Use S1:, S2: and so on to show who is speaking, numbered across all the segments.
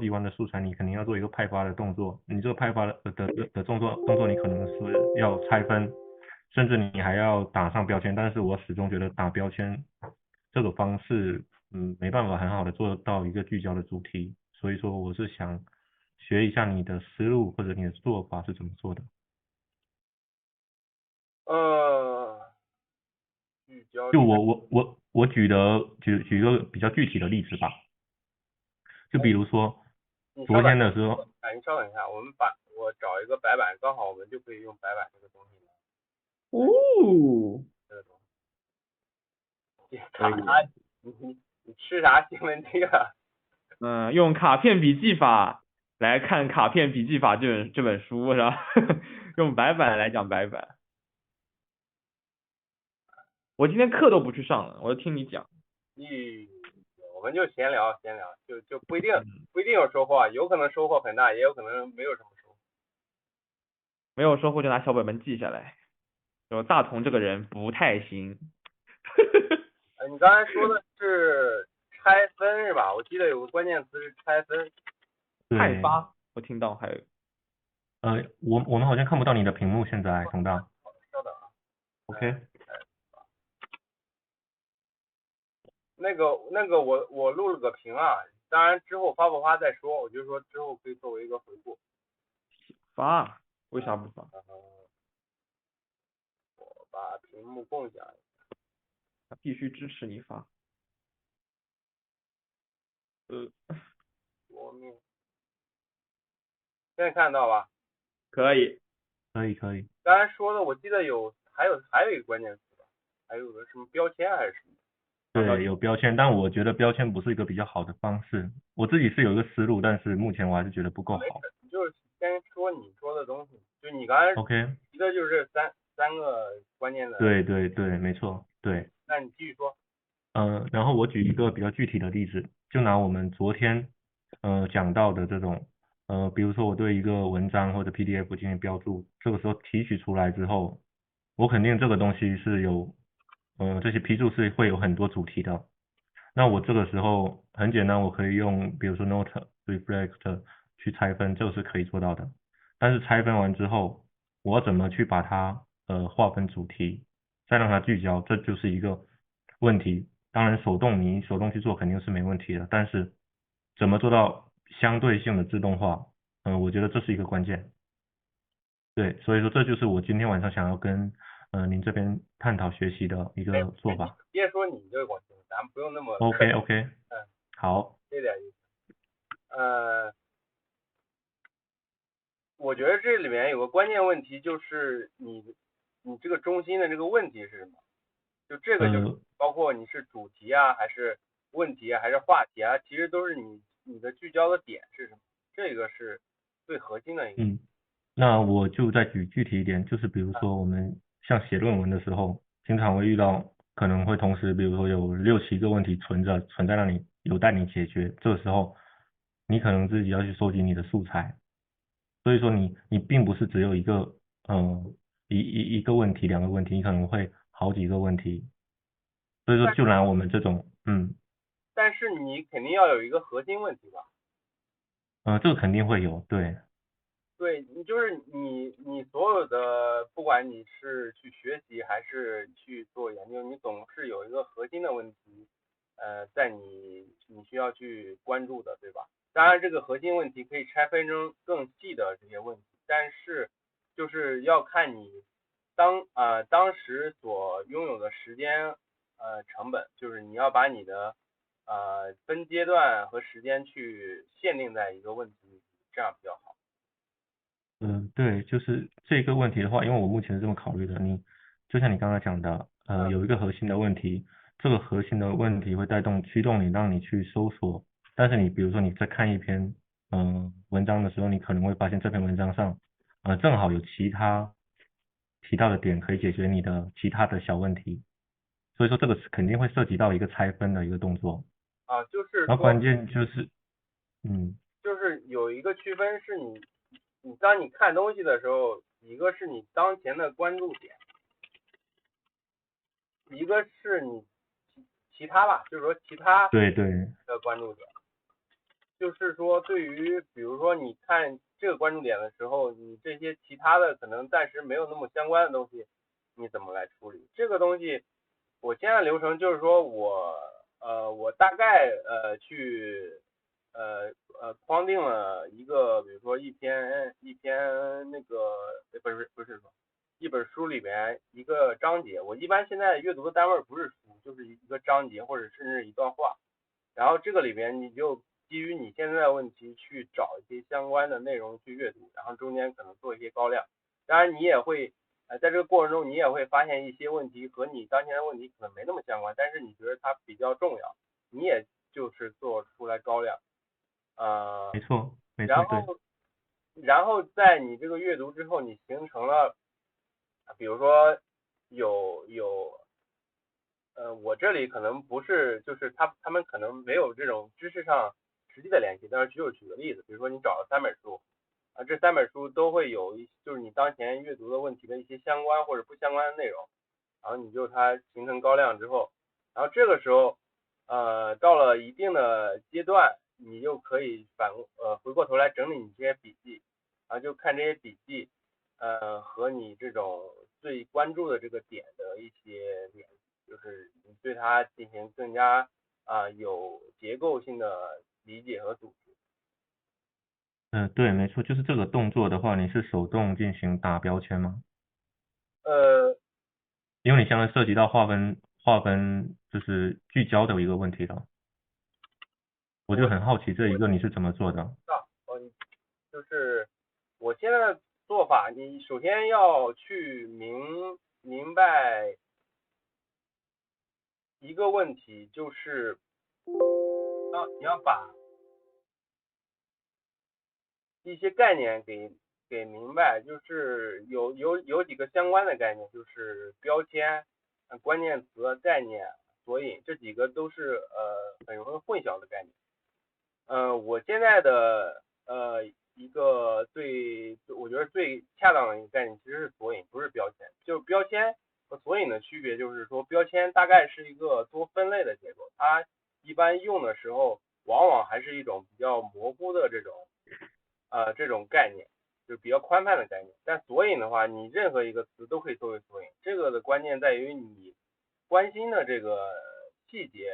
S1: 几万的素材，你肯定要做一个派发的动作。你这个派发的动作，你可能是要拆分，甚至你还要打上标签。但是我始终觉得打标签这个方式，没办法很好的做到一个聚焦的主题。所以说，我是想学一下你的思路或者你的做法是怎么做的。
S2: 呃，聚焦
S1: 就
S2: 点，
S1: 我举一个比较具体的例子吧，就比如说昨
S2: 你稍等，
S1: 天的时候，
S2: 你稍等一下，我找一个白板，刚好我们就可以用白板这个东西来
S1: 哦，
S2: 这个东西。
S1: 可以，
S2: 你吃啥新闻这个？
S1: 用卡片笔记法来看卡片笔记法这本书是吧？用白板来讲白板。我今天课都不去上了，我就听你讲。
S2: 咦，我们就闲聊，就不一定有收获啊，有可能收获很大，也有可能没有什么收获。
S1: 没有收获就拿小本本记下来。就大同这个人不太行。
S2: 你刚才说的是拆分是吧？我记得有个关键词是拆分。
S1: 派发，我听到还有，我们好像看不到你的屏幕，现在同道。
S2: 稍等啊，OK，那个我录了个屏啊，当然之后发不发再说，我就说之后可以作为一个回顾。
S1: 发，为啥不发？
S2: 我把屏幕共享一下。
S1: 他必须支持你发。呃，
S2: 桌面，现在看到吧？
S1: 可以，可以。
S2: 刚才说的我记得还有一个关键词吧，还有个什么标签还是什么？
S1: 对，有标签，但我觉得标签不是一个比较好的方式。我自己是有一个思路，但是目前我还是觉得不够好。
S2: 你就是先说你说的东西，就你刚才
S1: OK，
S2: 提的就是三个关键的。
S1: 对对对，没错，对。
S2: 那你继续说。
S1: 然后我举一个比较具体的例子，就拿我们昨天讲到的这种，比如说我对一个文章或者 PDF 进行标注，这个时候提取出来之后，我肯定这个东西是有，这些批注是会有很多主题的。那我这个时候很简单，我可以用比如说 Note、Reflect 去拆分，这个是可以做到的。但是拆分完之后，我怎么去把它划分主题，再让它聚焦，这就是一个问题。当然你手动去做肯定是没问题的，但是怎么做到相对性的自动化，我觉得这是一个关键。对，所以说这就是我今天晚上想要跟您这边探讨学习的一个做
S2: 你
S1: 法。
S2: 直接说你这个广西，咱们不用那么客
S1: OK
S2: 气。
S1: OK，
S2: 嗯，
S1: 好。
S2: 这点意思。我觉得这里面有个关键问题，就是你这个中心的这个问题是什么？就这个就是
S1: 呃
S2: 包括你是主题啊，还是问题啊，还是话题啊，其实都是你的聚焦的点是什么？这个是最核心的一个。
S1: 嗯，那我就再举具体一点，就是比如说我们像写论文的时候，经常会遇到，可能会同时，比如说有6、7个问题存在那里，有待你解决。这个时候，你可能自己要去收集你的素材，所以说你并不是只有一个，一个问题、2个问题，你可能会好几个问题。所以说，就拿我们这种，
S2: 但是你肯定要有一个核心问题吧？
S1: 这个肯定会有，对，
S2: 对，你就是你所有的，不管你是去学习还是去做研究，你总是有一个核心的问题，在你需要去关注的，对吧？当然，这个核心问题可以拆分成更细的这些问题，但是就是要看你当时所拥有的时间成本，就是你要把你的分阶段和时间去限定在一个问题里，这样比较好。
S1: 对，就是这个问题的话，因为我目前是这么考虑的，就像你刚才讲的，
S2: 嗯。
S1: 有一个核心的问题，这个核心的问题会驱动你，让你去搜索。但是你比如说你在看一篇文章的时候，你可能会发现这篇文章上，正好有其他提到的点可以解决你的其他的小问题，所以说这个是肯定会涉及到一个拆分的一个动作。
S2: 就是说，
S1: 然后关键就是，嗯，
S2: 就是有一个区分是你当你看东西的时候，一个是你当前的关注点，一个是你其他吧，就是说其他
S1: 对对，
S2: 的关注点。就是说对于比如说你看这个关注点的时候，你这些其他的可能暂时没有那么相关的东西，你怎么来处理？这个东西我现在流程就是说我大概去框定了一个，比如说一篇那个不是说一本书里边一个章节，我一般现在阅读的单位不是书，就是一个章节或者甚至一段话，然后这个里边你就基于你现在的问题去找一些相关的内容去阅读，然后中间可能做一些高亮，当然你也会在这个过程中你也会发现一些问题和你当前的问题可能没那么相关，但是你觉得它比较重要，你也就是做出来高亮，
S1: 没错，没错，对。
S2: 然后在你这个阅读之后，你形成了，比如说有我这里可能不是，就是他们可能没有这种知识上实际的联系，但是举个例子，比如说你找了3本书，这3本书都会有就是你当前阅读的问题的一些相关或者不相关的内容，然后你就它形成高亮之后，然后这个时候到了一定的阶段，你就可以回过头来整理你这些笔记，然后就看这些笔记和你这种最关注的这个点的一些点，就是你对它进行更加有结构性的理解和组织。
S1: 对，没错，就是这个动作的话，你是手动进行打标签吗？
S2: 呃，
S1: 因为你现在涉及到划分就是聚焦的一个问题了，我就
S2: 我
S1: 很好奇这一个你是怎么做的？
S2: 就是我现在的做法，你首先要去明白一个问题，就是你要把一些概念给明白，就是有几个相关的概念，就是标签、关键词、概念、索引，这几个都是很容易混淆的概念。我现在的一个我觉得最恰当的一个概念其实是索引，不是标签。就是标签和索引的区别，就是说标签大概是一个多分类的结构，它一般用的时候往往还是一种比较模糊的这种概念，就是比较宽泛的概念。但索引的话，你任何一个词都可以作为索引，这个的关键在于你关心的这个细节，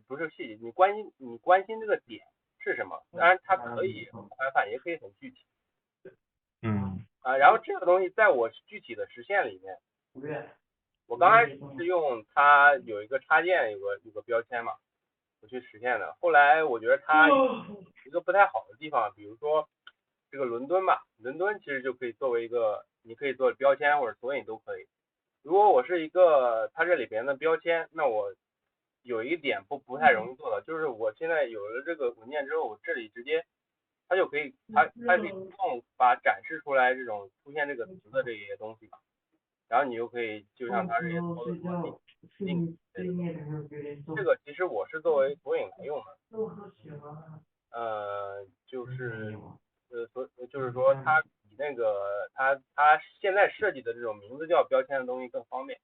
S2: 不是细节，你关心这个点是什么？当然它可以很宽泛，也可以很具体
S1: 嗯
S2: 然后这个东西在我具体的实现里面，我刚开始是用它有一个插件，有个标签嘛，我去实现的。后来我觉得它有一个不太好的地方，比如说这个伦敦吧，伦敦其实就可以作为一个，你可以做标签或者索引都可以。如果我是一个它这里边的标签，那我有一点不太容易做到，就是我现在有了这个文件之后，我这里直接它就可以它可以自动把展示出来这种出现这个词的这些东西嘛，然后你就可以就像它这些操作说这个其实我是作为索引来用的，就是就是说它比那个它现在设计的这种名字叫标签的东西更方便。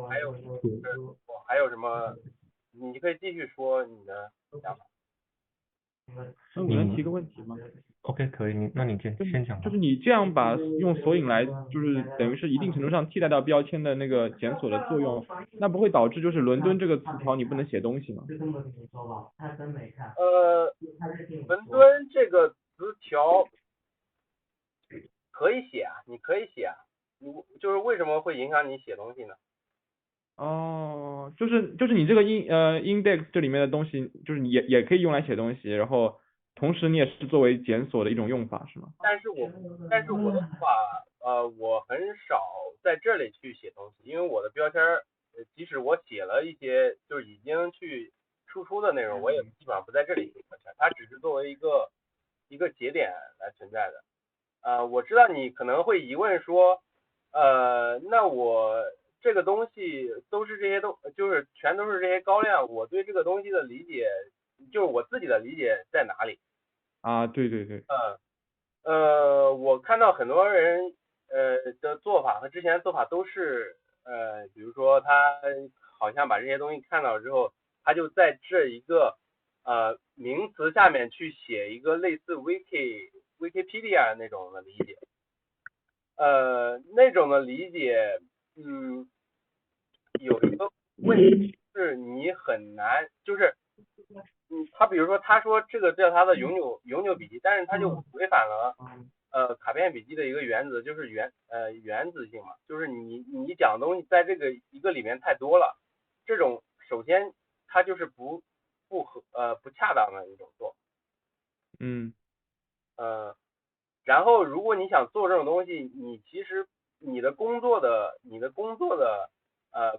S2: 还有就是我还有什么？你可以继续说你的想法。
S3: 那我能提个问题吗？，OK，
S1: 可以，那你先讲吧。
S3: 就是你这样把用索引来，就是等于是一定程度上替代掉标签的那个检索的作用，那不会导致就是伦敦这个词条你不能写东西吗？
S2: 伦敦这个词条可以写啊，你可以写啊，就是为什么会影响你写东西呢？
S3: 哦，就是你这个index 这里面的东西，就是你也可以用来写东西，然后同时你也是作为检索的一种用法，是吗？
S2: 但是我的话，我很少在这里去写东西，因为我的标签即使我写了一些就是已经去输出的内容，我也基本上不在这里写标签，它只是作为一个节点来存在的。我知道你可能会疑问说，那我这个东西都是这些就是全都是这些高亮，我对这个东西的理解，就是我自己的理解在哪里？
S3: 啊，对对对。
S2: 我看到很多人的做法和之前的做法都是比如说他好像把这些东西看到之后，他就在这一个名词下面去写一个类似 Wikipedia 那种的理解。那种的理解，有一个问题是你很难，就是他比如说他说这个叫他的永久笔记，但是他就违反了卡片笔记的一个原则，就是原子性嘛，就是你讲的东西在这个一个里面太多了，这种首先它就是不恰当的一种做法。然后如果你想做这种东西，你其实你的工作的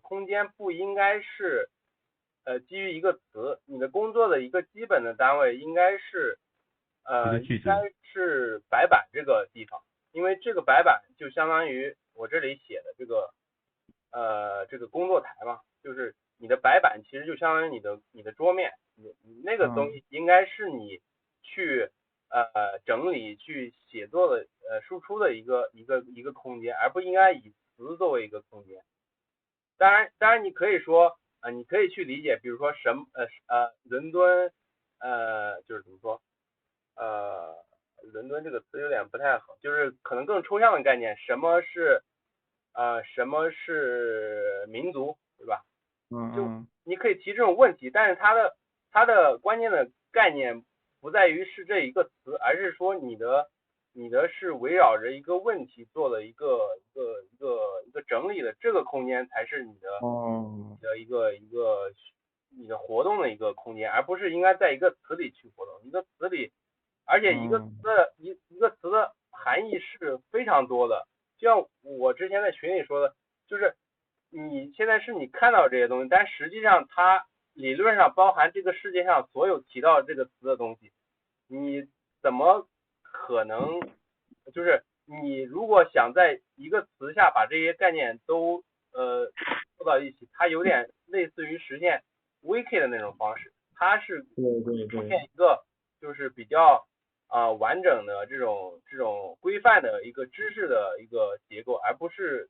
S2: 空间不应该是基于一个词，你的工作的一个基本的单位应该是应该是白板这个地方，因为这个白板就相当于我这里写的这个工作台嘛，就是你的白板其实就相当于你的桌面，你那个东西应该是你去整理去写作的输出的一个空间，而不应该以词作为一个空间。当然你可以说你可以去理解，比如说伦敦就是怎么说伦敦这个词有点不太好，就是可能更抽象的概念，什么是民族，对吧？就你可以提这种问题，但是它的关键的概念不在于是这一个词，而是说你的是围绕着一个问题做的一个整理的这个空间才是你的一个你的活动的一个空间，而不是应该在一个词里去活动。一个词里，而且一个词的含义是非常多的，就像我之前在群里说的，就是你现在是你看到这些东西，但实际上它理论上包含这个世界上所有提到这个词的东西，你怎么可能就是你如果想在一个词下把这些概念都凑到一起，它有点类似于实现 wiki 的那种方式，它是出现一个就是比较完整的这种规范的一个知识的一个结构，而不是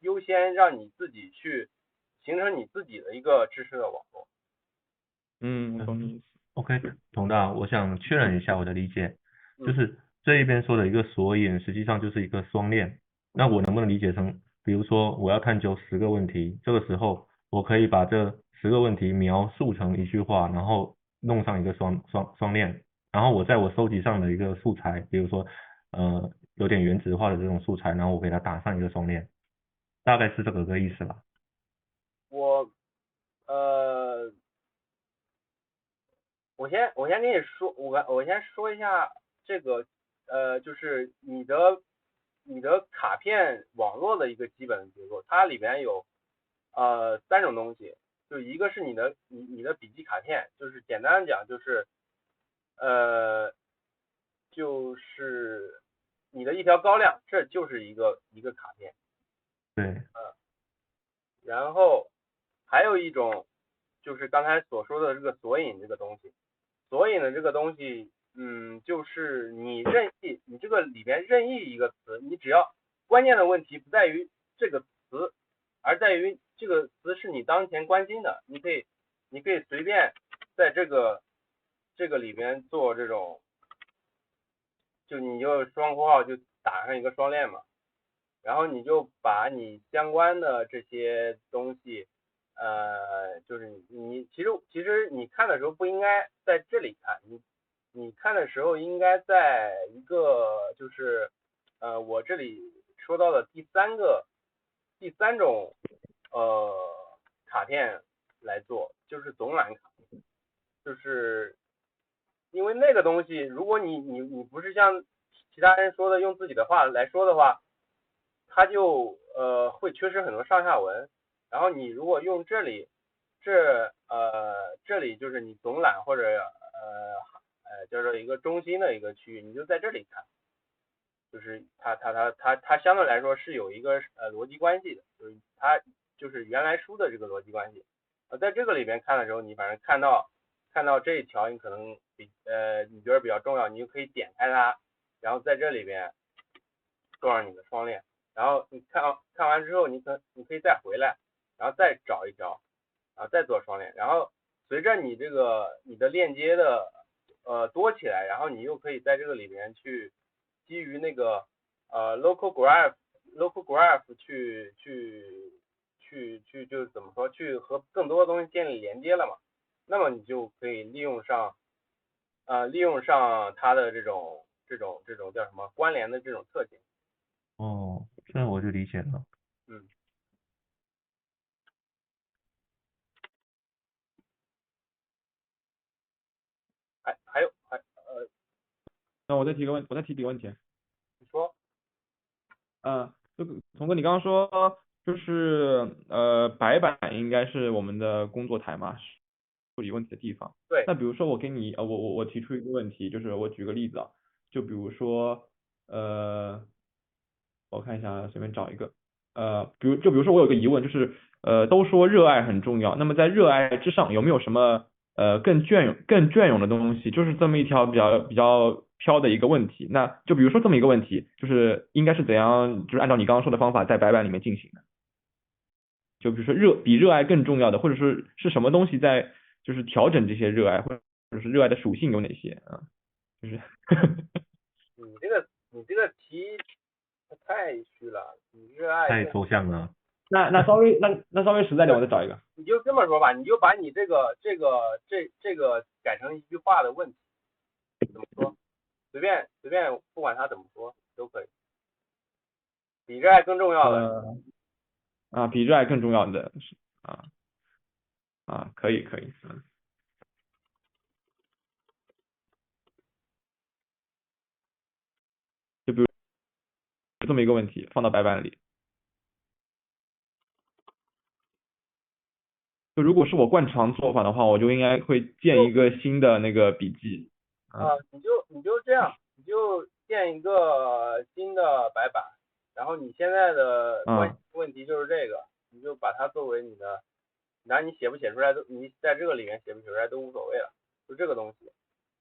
S2: 优先让你自己去形成你自己的一个知识的网络。
S3: 我懂你意思。
S1: OK， 董大，我想确认一下我的理解，就是这一边说的一个索引，实际上就是一个双链。那我能不能理解成，比如说我要探究10个问题，这个时候我可以把这10个问题描述成一句话，然后弄上一个双链，然后我在我收集上的一个素材，比如说有点原子化的这种素材，然后我给它打上一个双链，大概是这个意思吧？
S2: 我先跟你说，我先说一下这个就是你的卡片网络的一个基本结构，它里边有3种东西，就一个是你的笔记卡片，就是简单的讲就是你的一条高亮，这就是一个卡片。
S1: 对。
S2: 然后还有一种就是刚才所说的这个索引这个东西，索引的这个东西，就是你这个里边任意一个词，你只要关键的问题不在于这个词，而在于这个词是你当前关心的，你可以随便在这个里边做这种，就你就双括号就打上一个双链嘛，然后你就把你相关的这些东西，就是你其实你看的时候不应该在这里看，你看的时候应该在一个就是我这里说到的第三种卡片来做，就是总览卡片，就是因为那个东西，如果你不是像其他人说的用自己的话来说的话，它就会缺失很多上下文。然后你如果用这里就是你总览或者叫做一个中心的一个区域，你就在这里看，就是它相对来说是有一个逻辑关系的，就是它就是原来书的这个逻辑关系。在这个里边看的时候，你反正看到这一条，你可能你觉得比较重要，你就可以点开它，然后在这里边做上你的双链，然后你看完之后，你可以再回来，然后再找一条，然后再做双链，然后随着你的链接的多起来，然后你又可以在这个里面去基于那个local graph 去就是怎么说，去和更多的东西建立连接了嘛，那么你就可以利用上它的这种叫什么关联的这种特性。
S1: 哦，这我就理解了。
S2: 嗯。还有
S3: 那我再提几个问题。
S2: 你说。
S3: 就童哥，你刚刚说就是白板应该是我们的工作台嘛，是处理问题的地方。
S2: 对。
S3: 那比如说我给你我提出一个问题，就是我举个例子啊，就比如说我看一下随便找一个比如说我有个疑问，就是都说热爱很重要，那么在热爱之上有没有什么更隽永的东西？就是这么一条比较飘的一个问题。那就比如说这么一个问题，就是应该是怎样，就是按照你刚刚说的方法在白板里面进行的？就比如说比热爱更重要的，或者是什么东西在就是调整这些热爱，或者是热爱的属性有哪些啊？就是
S2: 你这个题太虚了，你热爱
S1: 太抽象了。
S3: 那稍微实在点，我再找一个。
S2: 你就这么说吧，你就把你这个改成一句话的问题，怎么说？随便，不管他怎么说都可以。比热爱更重要的。
S3: 比热爱更重要的是可以，就比如这么一个问题放到白板里，就如果是我惯常做法的话，我就应该会建一个新的那个笔记。
S2: 你就这样，你就建一个新的白板，然后你现在的问题就是这个，你就把它作为你的，然后你写不写出来都，你在这个里面写不写出来都无所谓了，就这个东西。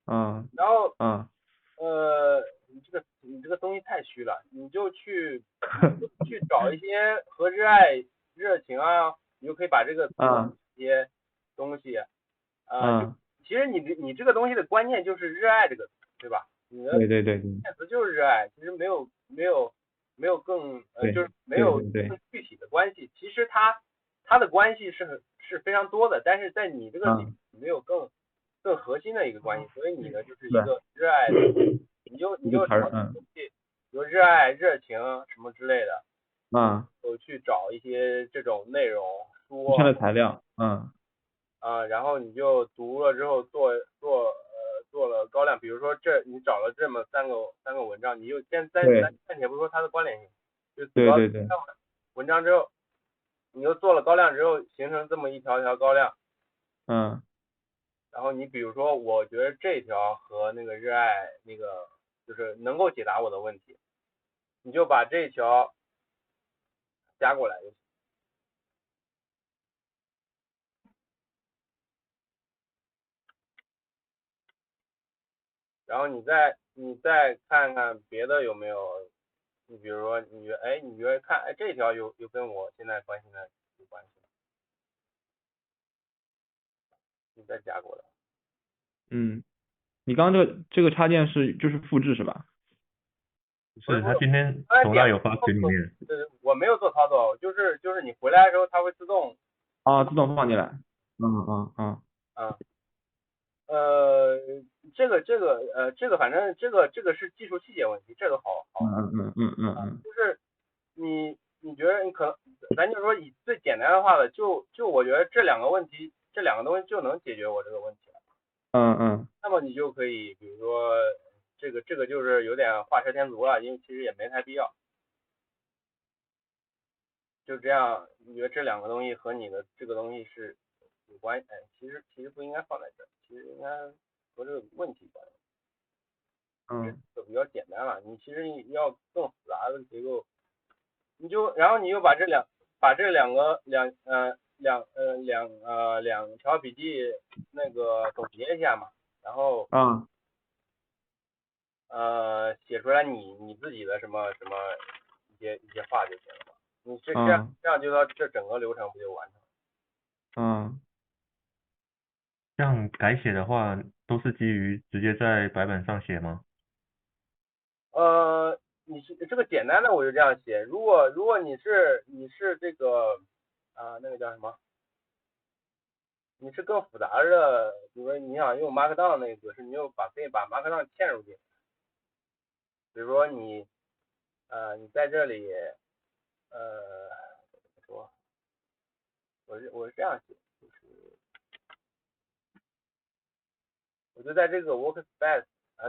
S2: 然后你这个东西太虚了，你就去找一些和热爱、热情啊，你就可以把这个一些东西其实你这个东西的关键就是热爱这个词，对吧？你的
S3: 对，
S2: 关键词就是热爱，其实没有更就是没有更具体的关系。其实它的关系是非常多的，但是在你这个里没有更核心的一个关系，所以你呢就是一个热爱的，你就找东西，比如热爱、热情什么之类的，就去找一些这种内容书
S3: 的材料，
S2: 然后你就读了之后做了高亮，比如说你找了这么三个文章，你就暂且不说它的关联性，就
S3: 对
S2: 文章之后，你又做了高亮之后，形成这么一条高亮，然后你比如说，我觉得这条和那个热爱那个就是能够解答我的问题，你就把这条加过来就行。然后你再看看别的有没有，你比如说你觉得看这条有跟我现在关心的有关系，你再加过来。
S3: 你刚刚这个插件就是复制是吧？
S1: 是他今天手上有发群里面。
S2: 我没有做操作，就是你回来的时候它会自动
S3: 自动放进来。
S2: 这个反正这个是技术细节问题，这个好。就是你觉得你可能，咱就说以最简单的话的，就我觉得这两个问题，这两个东西就能解决我这个问题了。那么你就可以，比如说这个就是有点画蛇添足了，因为其实也没太必要。就这样，你觉得这两个东西和你的这个东西是有关？其实不应该放在这儿，其实应该和这个问题关系。就比较简单了，你其实你要更复杂的结构，然后你就把这两条笔记那个总结一下嘛，然后写出来你自己的什么一些话就行了嘛。你这样就说这整个流程不就完成了？
S1: 像改写的话，都是基于直接在白板上写吗？
S2: 你是这个简单的我就这样写，如果你是这个那个叫什么？你是更复杂的，比如说你想用 Markdown 那个格式，你就可以把 Markdown 嵌入进去。比如说你在这里怎么说？我是这样写，就是我就在这个 workspace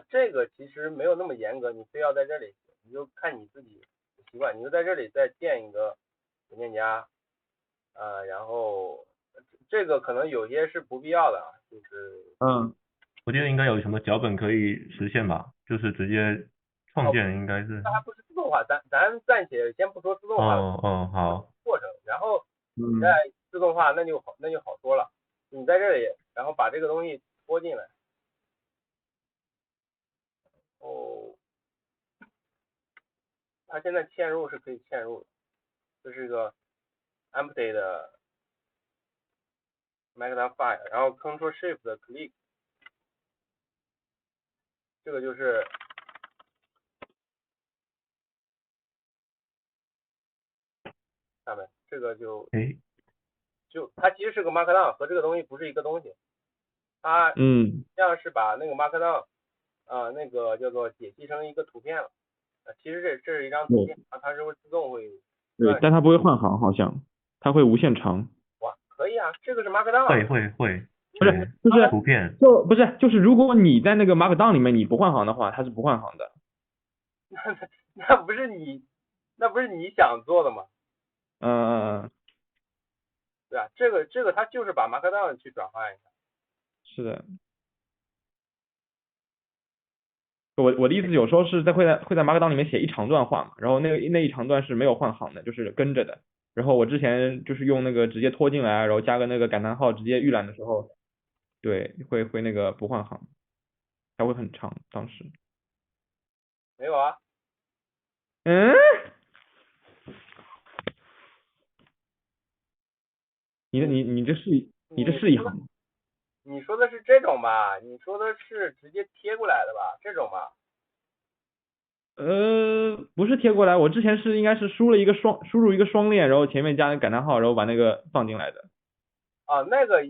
S2: 这个其实没有那么严格，你非要在这里写，你就看你自己的习惯，你就在这里再建一个文件夹然后这个可能有些是不必要的就是
S1: 我记得应该有什么脚本可以实现吧，就是直接创建应该是。
S2: 它还不是自动化，咱暂且先不说自动化
S1: 好。
S2: 过程，然后你再自动化那就好说了。你在这里，然后把这个东西拖进来，它现在嵌入是可以嵌入的，这是一个 empty 的 Markdown file，然后 Ctrl Shift click， 这个就是下面这个就它其实是个 Markdown， 和这个东西不是一个东西，它像是把那个 Markdown那个叫做解析成一个图片了，其实这是一张图片，它是会自动会
S3: 对，但它不会换行，好像它会无限长。
S2: 哇，可以啊，这个是 Markdown。
S1: 会，
S3: 不是，就是
S1: 图片，
S3: 不是，就是如果你在那个 Markdown 里面你不换行的话，它是不换行的。
S2: 那不是你想做的吗？对啊，这个它就是把 Markdown 去转换一下。
S3: 是的。我的意思有时候是会在 Markdown 里面写一长段话嘛，然后那一长段是没有换行的，就是跟着的。然后我之前就是用那个直接拖进来，然后加个那个感叹号直接预览的时候，对，会那个不换行，它会很长，当时。
S2: 没有啊。
S3: 你这是一行。
S2: 你说的是这种吧？你说的是直接贴过来的吧？这种吧？
S3: 不是贴过来，我之前应该是输入一个双链，然后前面加个感叹号，然后把那个放进来的。
S2: 那个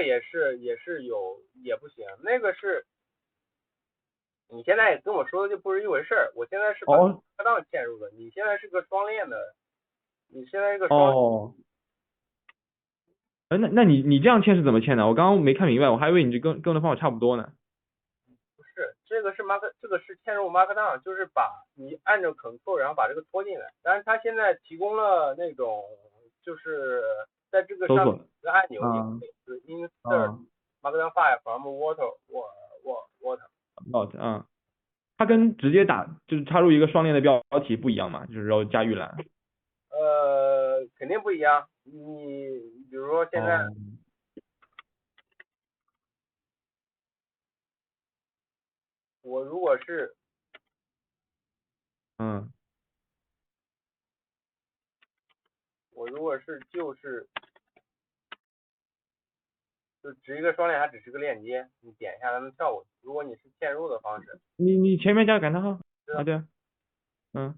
S2: 也是有也不行，那个是你现在跟我说的就不是一回事儿。我现在是把Markdown嵌入的，你现在是个双链的，你现在是个双。
S3: 那你这样嵌是怎么嵌的？我刚刚没看明白，我还以为你这跟我的方法差不多呢。
S2: 不是，这个是嵌入 Markdown， 就是把你按照 Ctrl 然后把这个拖进来。但是它现在提供了那种就是在这个上面一个按钮，就是 Insert Markdown File from Water。
S3: 它跟直接就是插入一个双链的标题不一样嘛，就是然后加预览。
S2: 肯定不一样。你比如说现在，我如果是，就直一个双链，还只是个链接，你点一下它能跳过去。如果你是嵌入的方式，
S3: 你前面加个感叹号对啊。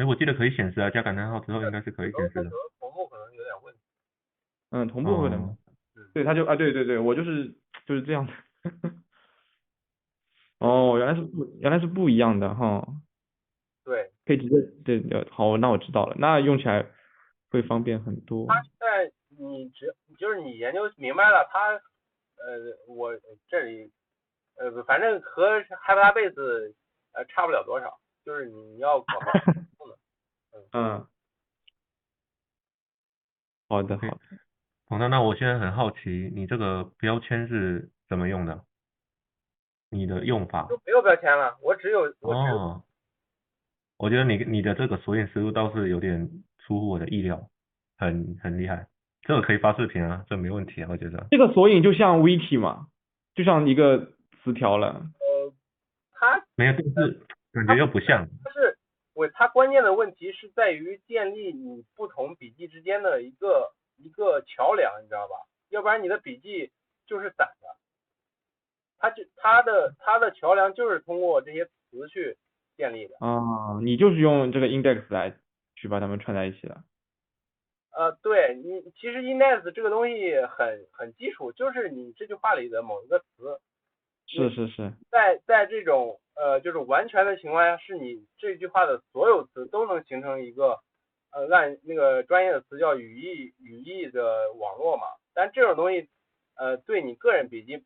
S1: 我记得可以显示啊，加感叹号之后应该是可以显示的。
S2: 同步可能有点问题。
S3: 同步会的。对，它就对，我就是这样的。原来是不一样的哈。
S2: 对。
S3: 可以直接对，好，那我知道了，那用起来会方便很多。
S2: 它现在就是你研究明白了，它我这里反正和 HyperBase 差不了多少，就是你要广告用的。
S3: 好的。
S1: 那我现在很好奇，你这个标签是怎么用的？你的用法？
S2: 就没有标签了，我只有。
S1: 我觉得你的这个索引思路倒是有点出乎我的意料，很厉害。这个可以发视频啊，这没问题啊，我觉得。
S3: 这个索引就像 wiki 嘛，就像一个词条了。
S2: 它
S1: 没有，就是感觉又不像。
S2: 它关键的问题在于建立你不同笔记之间的一个桥梁，你知道吧？要不然你的笔记就是散的。它的桥梁就是通过这些词去建立的。
S3: 你就是用这个 index 来去把它们串在一起的。
S2: 对，你其实 index 这个东西很基础，就是你这句话里的某一个词。
S3: 是。
S2: 在这种就是完全的情况下，是你这句话的所有词都能形成一个按那个专业的词叫语义的网络嘛。但这种东西对你个人笔记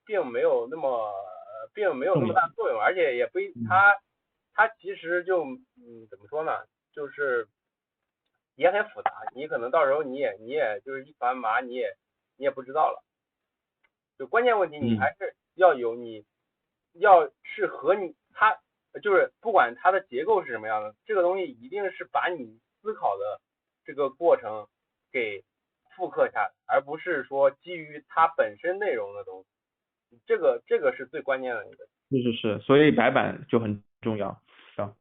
S2: 并没有那么大作用，而且也不它其实就怎么说呢，就是也很复杂，你可能到时候你也就是一团麻，你也不知道了。就关键问题你还是要有要是和它就是不管它的结构是什么样的，这个东西一定是把你思考的这个过程给复刻下来，而不是说基于它本身内容的东西。这个是最关键的一个。
S3: 是，所以白板就很重要。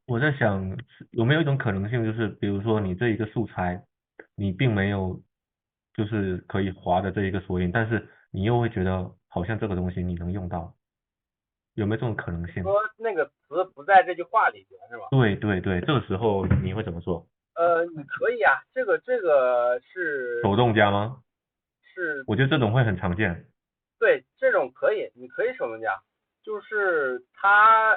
S1: 我在想有没有一种可能性，就是比如说你这一个素材，你并没有就是可以划的这一个索引，但是你又会觉得好像这个东西你能用到，有没有这种可能性？
S2: 说那个词不在这句话里边是吧？
S1: 对，这个时候你会怎么做？
S2: 你可以啊，这个是
S1: 手动加吗？
S2: 是，
S1: 我觉得这种会很常见。
S2: 对，这种可以，你可以手动加，就是它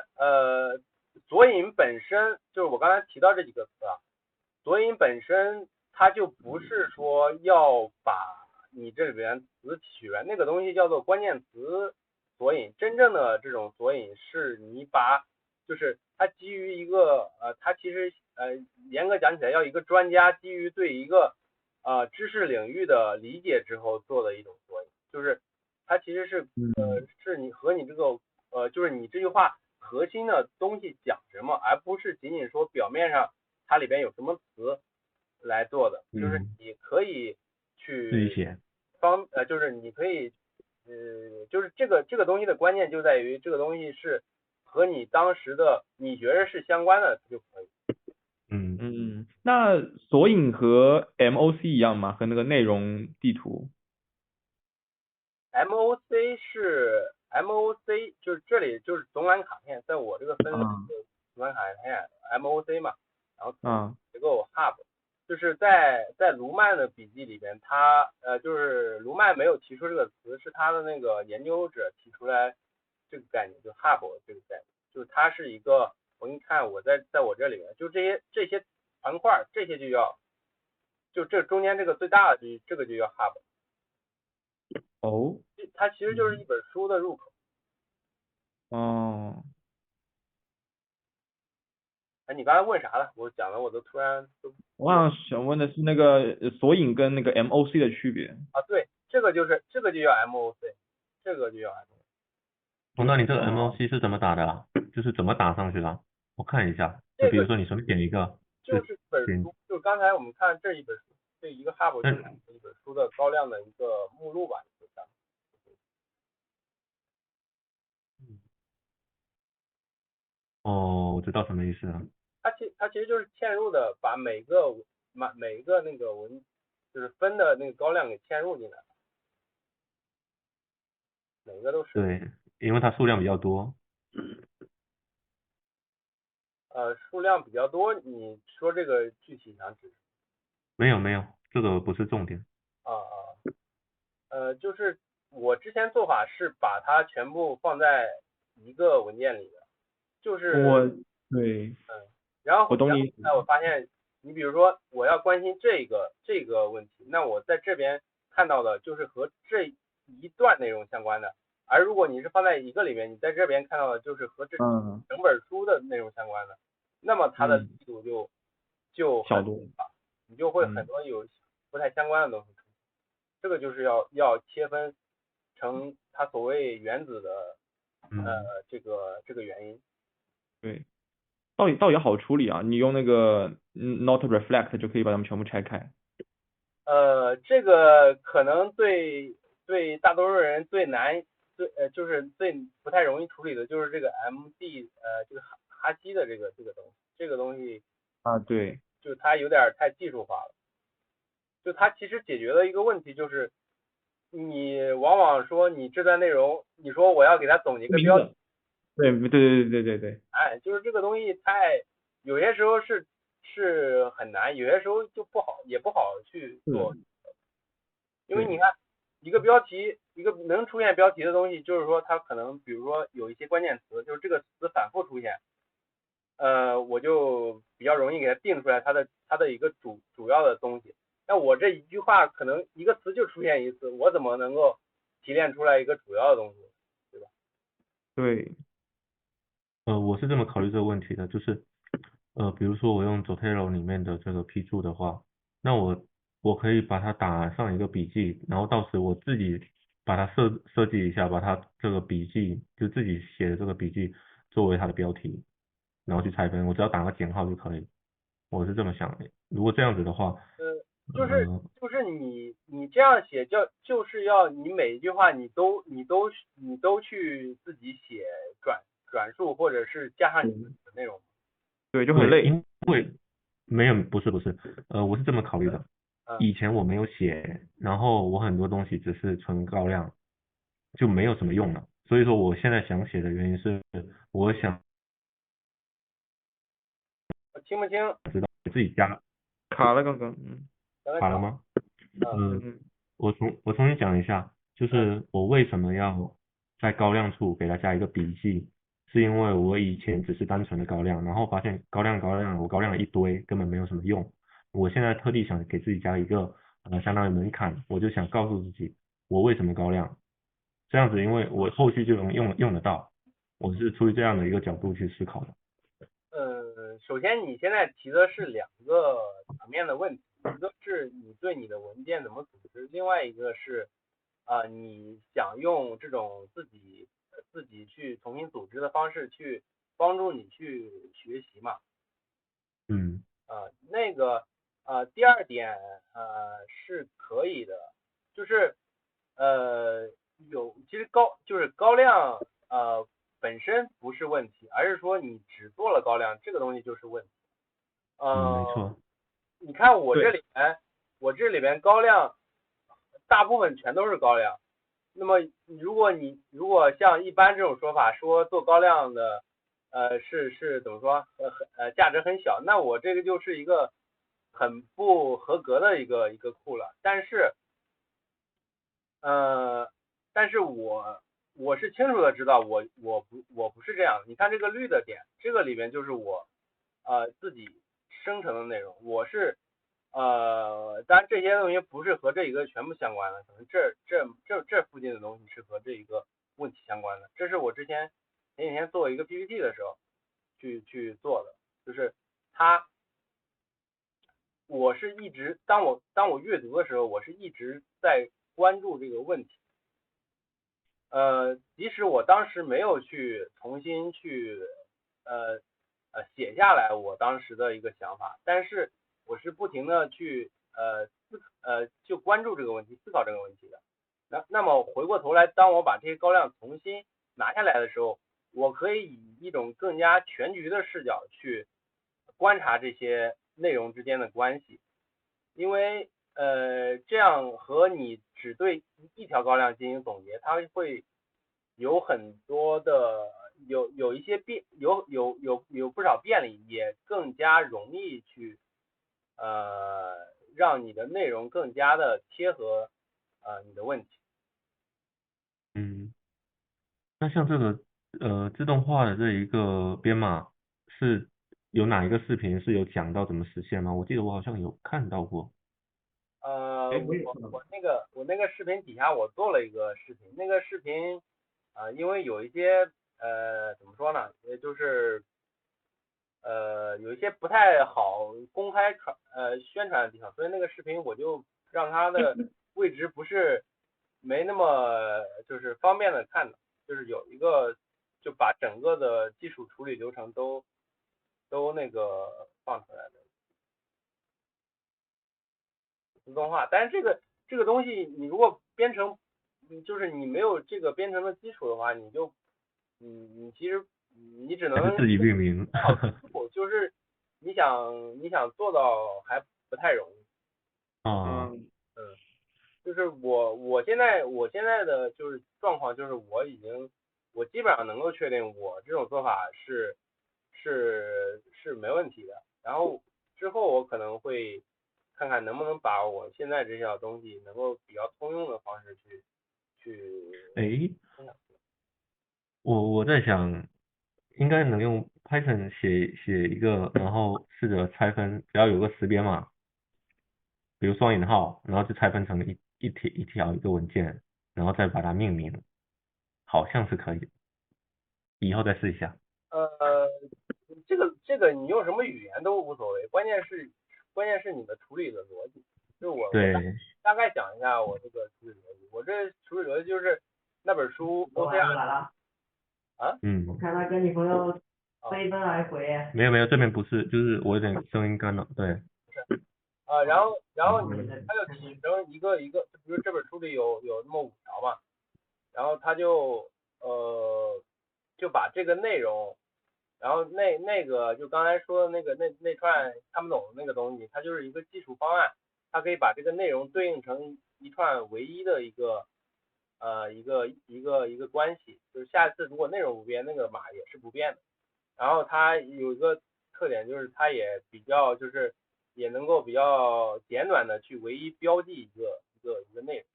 S2: 索引本身就是我刚才提到这几个词啊，索引本身它就不是说要把你这里边词取出来，那个东西叫做关键词索引。真正的这种索引是你就是它基于一个它其实严格讲起来要一个专家基于对一个知识领域的理解之后做的一种索引，就是它其实是是你和你这个就是你这句话核心的东西讲什么，而不是仅仅说表面上它里边有什么词来做的。就是你可以去
S1: 自己写。
S2: 就是你可以就是这个东西的关键就在于这个东西是和你当时的你觉得是相关的就可以。
S3: 那索引和 MOC 一样吗？和那个内容地图
S2: ？MOC 就是这里就是总览卡片，在我这个分类总览卡片 MOC 嘛，然后结构 Hub，就是在卢曼的笔记里边，他就是卢曼没有提出这个词，是他的那个研究者提出来这个概念，就 Hub 这个概念，就是它是一个，我给你看，我在我这里面，就这些团块，这些就这中间这个最大的这个就叫 Hub。它其实就是一本书的入口。你刚才问啥了？我讲的我都突然都。
S3: 我好像想问的是那个索引跟那个 MOC 的区别。
S2: 对，这个就叫 MOC， 这个就叫 MOC。
S1: 那你这个 MOC 是怎么打的啊？就是怎么打上去的？我看一下，就比如说你随便点一个，
S2: 就是本书，就刚才我们看这一本书，这一个 Hub 就是一本书的高亮的一个目录吧，
S1: 我知道什么意思了。
S2: 它其实就是嵌入的，把每一个那个就是分的那个高亮给嵌入进来，每个都是。
S1: 对，因为它数量比较多。
S2: 数量比较多，你说这个具体想指？
S1: 没有，这个不是重点。
S2: 就是我之前做法是把它全部放在一个文件里的，就是然后我发现，你比如说我要关心这个问题，那我在这边看到的就是和这一段内容相关的，而如果你是放在一个里面，你在这边看到的就是和这整本书的内容相关的，那么它的力度就
S3: 小多，
S2: 你就会很多有不太相关的东西。这个就是要切分成它所谓原子的这个原因。
S3: 对，倒也好处理啊，你用那个not reflect 就可以把它们全部拆开。
S2: 这个可能对大多数人最难就是最不太容易处理的就是这个 MD 这个哈希的这个东西
S3: 对，
S2: 就是它有点太技术化了。就它其实解决了一个问题，就是你往往说你这段内容，你说我要给它总结一个标题，
S3: 对对对对对对，
S2: 哎，就是这个东西有些时候是很难，有些时候就不好，也不好去做，因为你看一个标题，一个能出现标题的东西，就是说它可能比如说有一些关键词，就是这个词反复出现，我就比较容易给它定出来它的一个主要的东西。那我这一句话可能一个词就出现一次，我怎么能够提炼出来一个主要的东西，对吧？
S3: 对，
S1: 我是这么考虑这个问题的，就是比如说我用 Zotero 里面的这个批注的话，那我可以把它打上一个笔记，然后到时我自己把它设计一下，把它这个笔记就自己写的这个笔记作为它的标题，然后去拆分，我只要打个减号就可以。我是这么想的。如果这样子的话，
S2: 就是你这样写就是要你每一句话你都去自己写转述或者是加上你自己的内容。
S3: 对，就很累。
S1: 因为没有，不是，我是这么考虑的。
S2: 嗯
S1: 以前我没有写，然后我很多东西只是纯高亮，就没有什么用了。所以说我现在想写的原因是，我想
S2: 我听不清，
S1: 自己加。
S3: 卡了刚刚，
S1: 卡了吗？
S3: 嗯，
S1: 我重新讲一下，就是我为什么要在高亮处给它加一个笔记，是因为我以前只是单纯的高亮，然后发现我高亮了一堆，根本没有什么用。我现在特地想给自己加一个相当于门槛，我就想告诉自己我为什么高亮，这样子因为我后续就能用得到，我是出于这样的一个角度去思考的。
S2: 首先你现在提的是两个层面的问题，一个是你对你的文件怎么组织，另外一个是你想用这种自己去重新组织的方式去帮助你去学习嘛。
S1: 嗯
S2: 那个第二点是可以的，就是其实就是高亮本身不是问题，而是说你只做了高亮这个东西就是问题。
S1: 没错。
S2: 你看我这里边高亮大部分全都是高亮。那么如果像一般这种说法说做高亮的是怎么说价值很小，那我这个就是一个很不合格的一个库了。但是我是清楚的知道我不是这样的。你看这个绿的点，这个里面就是我自己生成的内容，当然这些东西不是和这一个全部相关的，可能这附近的东西是和这一个问题相关的。这是我前几天做一个 PPT 的时候去做的，就是我是一直当我阅读的时候，我是一直在关注这个问题。即使我当时没有去重新去写下来我当时的一个想法，但是我是不停的去就关注这个问题，思考这个问题的。那么回过头来，当我把这些高亮重新拿下来的时候，我可以以一种更加全局的视角去观察这些内容之间的关系，因为这样和你只对一条高亮进行总结，它会有很多的有一些有不少便利，也更加容易去让你的内容更加的贴合你的问题。
S1: 嗯。那像这个自动化的这一个编码是有哪一个视频是有讲到怎么实现吗？我记得我好像有看到过。
S2: 我那个视频底下我做了一个视频，那个视频因为有一些怎么说呢，也就是有一些不太好公开宣传的地方，所以那个视频我就让它的位置不是没那么就是方便的看的，就是有一个就把整个的基础处理流程都那个放出来的自动化。但是这个东西你如果编程就是你没有这个编程的基础的话，你其实你只能
S1: 还是自己命名。
S2: 就是你想做到还不太容易。
S1: 啊，
S2: 就是我现在的就是状况就是我基本上能够确定我这种做法是没问题的。然后之后我可能会看看能不能把我现在这些东西能够比较通用的方式去
S1: 诶，
S2: 分享。
S1: 我在想，应该能用 Python 写一个，然后试着拆分，只要有个识别码，比如双引号，然后就拆分成一条一个文件，然后再把它命名，好像是可以的，以后再试一下。
S2: 呃，这个你用什么语言都无所谓，关键是你的处理的逻辑。就是我
S1: 对，
S2: 大概讲一下我这个处理逻辑。我这处理逻辑就是那本书 OCR 啊
S1: 嗯，
S4: 我看他跟你朋友飞奔而回。
S1: 没有，这边不是，就是我有点声音干扰，对，
S2: 然后它就取成一个一个，就比如这本书里有那么5条嘛，然后他就把这个内容，然后那个就刚才说的那串看不懂的那个东西，它就是一个基础方案，它可以把这个内容对应成一串唯一的一个关系，就是下一次如果内容不变，那个码也是不变的。然后它有一个特点就是它也比较就是也能够比较简短的去唯一标记一个内容，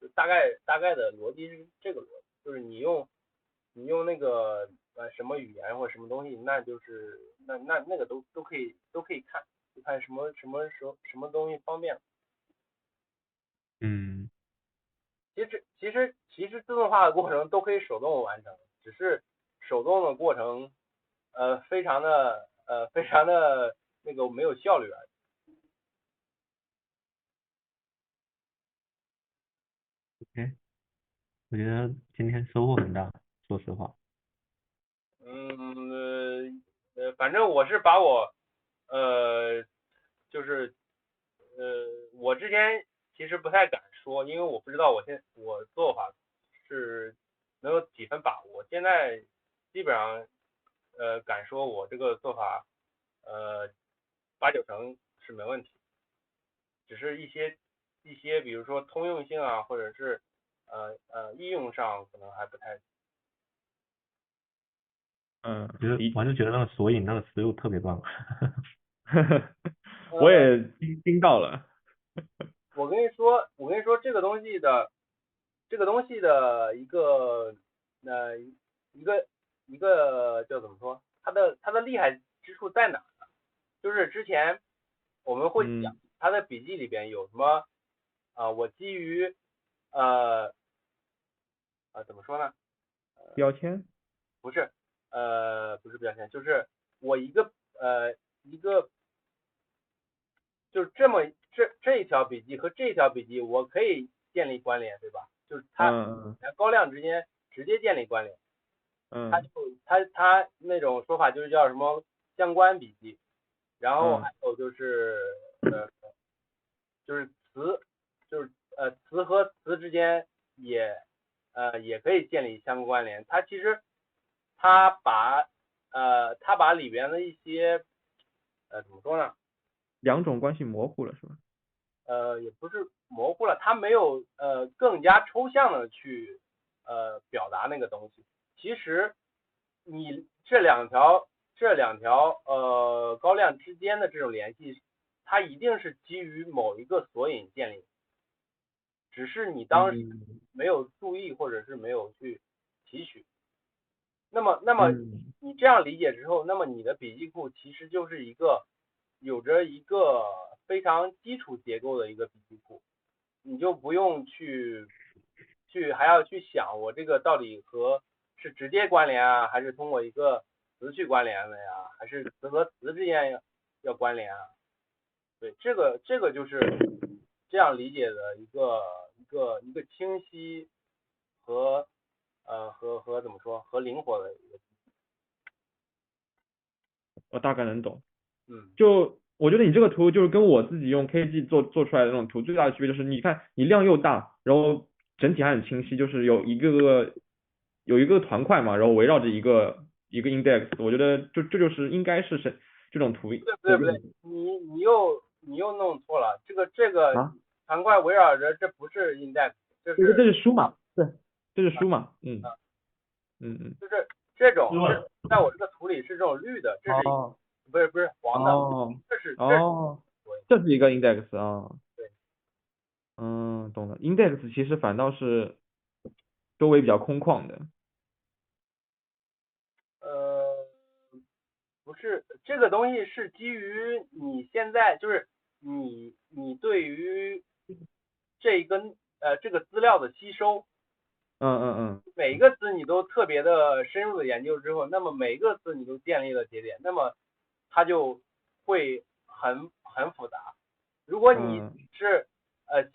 S2: 就大概的逻辑是这个逻辑，就是你用那个什么语言或什么东西，那就是那个都可以看，就看什么东西方便。
S1: 嗯
S2: 其实自动化的过程都可以手动完成，只是手动的过程非常的那个没有效率而已。
S1: ，OK，我觉得今天收获很大，说实话。
S2: 反正我是把我呃就是我之前其实不太敢说，因为我不知道我做法是能有几分把握。现在基本上敢说我这个做法8、9成是没问题，只是一些比如说通用性啊，或者是应用上可能还不太。
S3: 嗯，
S1: 我还是觉得那个索引那个思路特别棒。
S3: 我也听到了。
S2: 我跟你说这个东西的呃一个叫怎么说，它的厉害之处在哪呢？就是之前我们会讲它的笔记里边有什么我基于怎么说呢？
S3: 标签？
S2: 不是不是标签，就是我一个就是这一条笔记和这一条笔记，我可以建立关联，对吧？就是它高亮之间直接建立关联。它那种说法就是叫什么相关笔记，然后还有就是就是词和词之间也可以建立相关联。它其实它把里边的一些怎么说呢？
S3: 两种关系模糊了是吧？
S2: 也不是模糊了，它没有更加抽象的去表达那个东西。其实你这两条高亮之间的这种联系，它一定是基于某一个索引建立，只是你当时没有注意或者是没有去提取。那么你这样理解之后，那么你的笔记库其实就是有着一个非常基础结构的一个笔记库，你就不用还要去想我这个到底是直接关联啊，还是通过一个词去关联的呀，还是词和词之间要关联啊？对，这个就是这样理解的一个清晰和怎么说和灵活的一个。
S3: 我大概能懂。
S2: 嗯，
S3: 就我觉得你这个图就是跟我自己用 KG 做出来的那种图最大的区别就是，你看你量又大，然后整体还很清晰，就是有一个团块嘛，然后围绕着一个 index，我觉得这就是应该是这种图。
S2: 不对，你又弄错了，这个盘块围绕着，这不是 index，这
S3: 这
S2: 是
S3: 是书嘛？对，这是书嘛？
S2: 就是这种，在我这个图里是这种绿的，这是
S3: 哦
S2: 不是黄的，
S3: 哦
S2: 这是
S3: 这是一个 index 啊。
S2: 对。
S3: 懂了。index 其实反倒是周围比较空旷的。
S2: 不是，这个东西是基于你现在就是你对于这个资料的吸收，每一个词你都特别的深入的研究之后，那么每一个词你都建立了节点，那么它就会很复杂。如果你是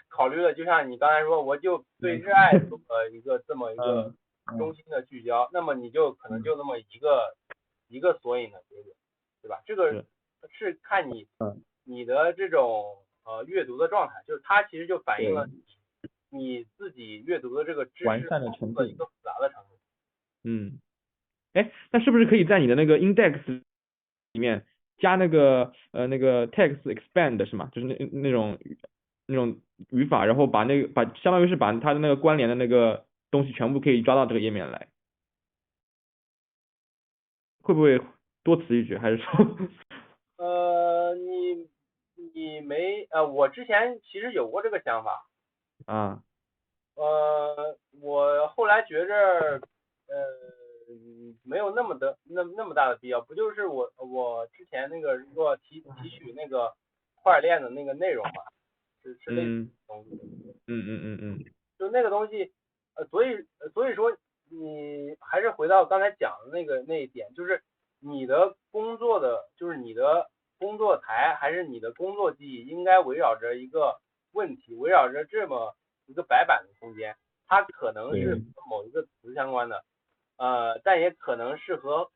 S2: 考虑了，就像你刚才说，我就对热爱做一个这么一个中心的聚焦，那么你就可能就那么一个索引的节点，对吧？这个是看你的这种阅读的状态，就是它其实就反映了你自己阅读的这个知识
S3: 完善的程度，
S2: 一个复杂的程度。
S3: 那是不是可以在你的那个 index 里面加那个text expand 是吗？就是那种语法，然后把相当于是把它的那个关联的那个东西全部可以抓到这个页面来，会不会多此一举？还是说
S2: 你没我之前其实有过这个想法
S3: 啊？
S2: 我后来觉着没有那么大的必要，不就是我之前那个如果提取那个块链的那个内容嘛，是类似的东西。就那个东西，所以说你还是回到刚才讲的那一点，就是你的工作台还是你的工作记忆应该围绕着一个问题，围绕着这么一个白板的空间，它可能是和某一个词相关的，但也可能是和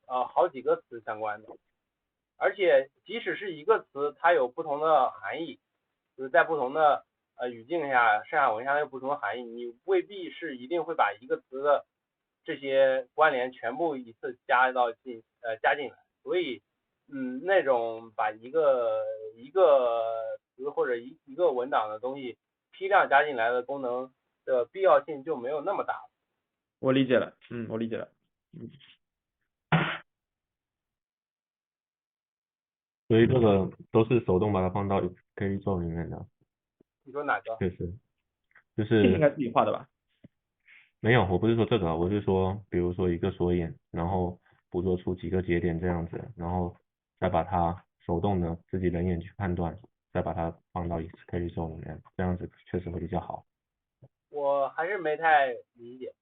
S2: 好几个词相关的，而且即使是一个词，它有不同的含义，就是在不同的语境下，上下文下有不同的含义，你未必是一定会把一个词的这些关联全部一次加进来，所以那种把一个词或者一个文档的东西批量加进来的功能的必要性就没有那么大。
S3: 我理解了，我理解了。
S1: 所以这个都是手动把它放到 K 宙里面的。
S2: 你说哪个？
S1: 确实，就
S3: 这
S1: 是
S3: 应该自己画的吧？
S1: 没有，我不是说这个，我是说，比如说一个索引，然后捕捉出几个节点这样子，然后再把它手动的自己人眼去判断，再把它放到 K 宙里面，这样子确实会比较好。
S2: 我还是没太理解。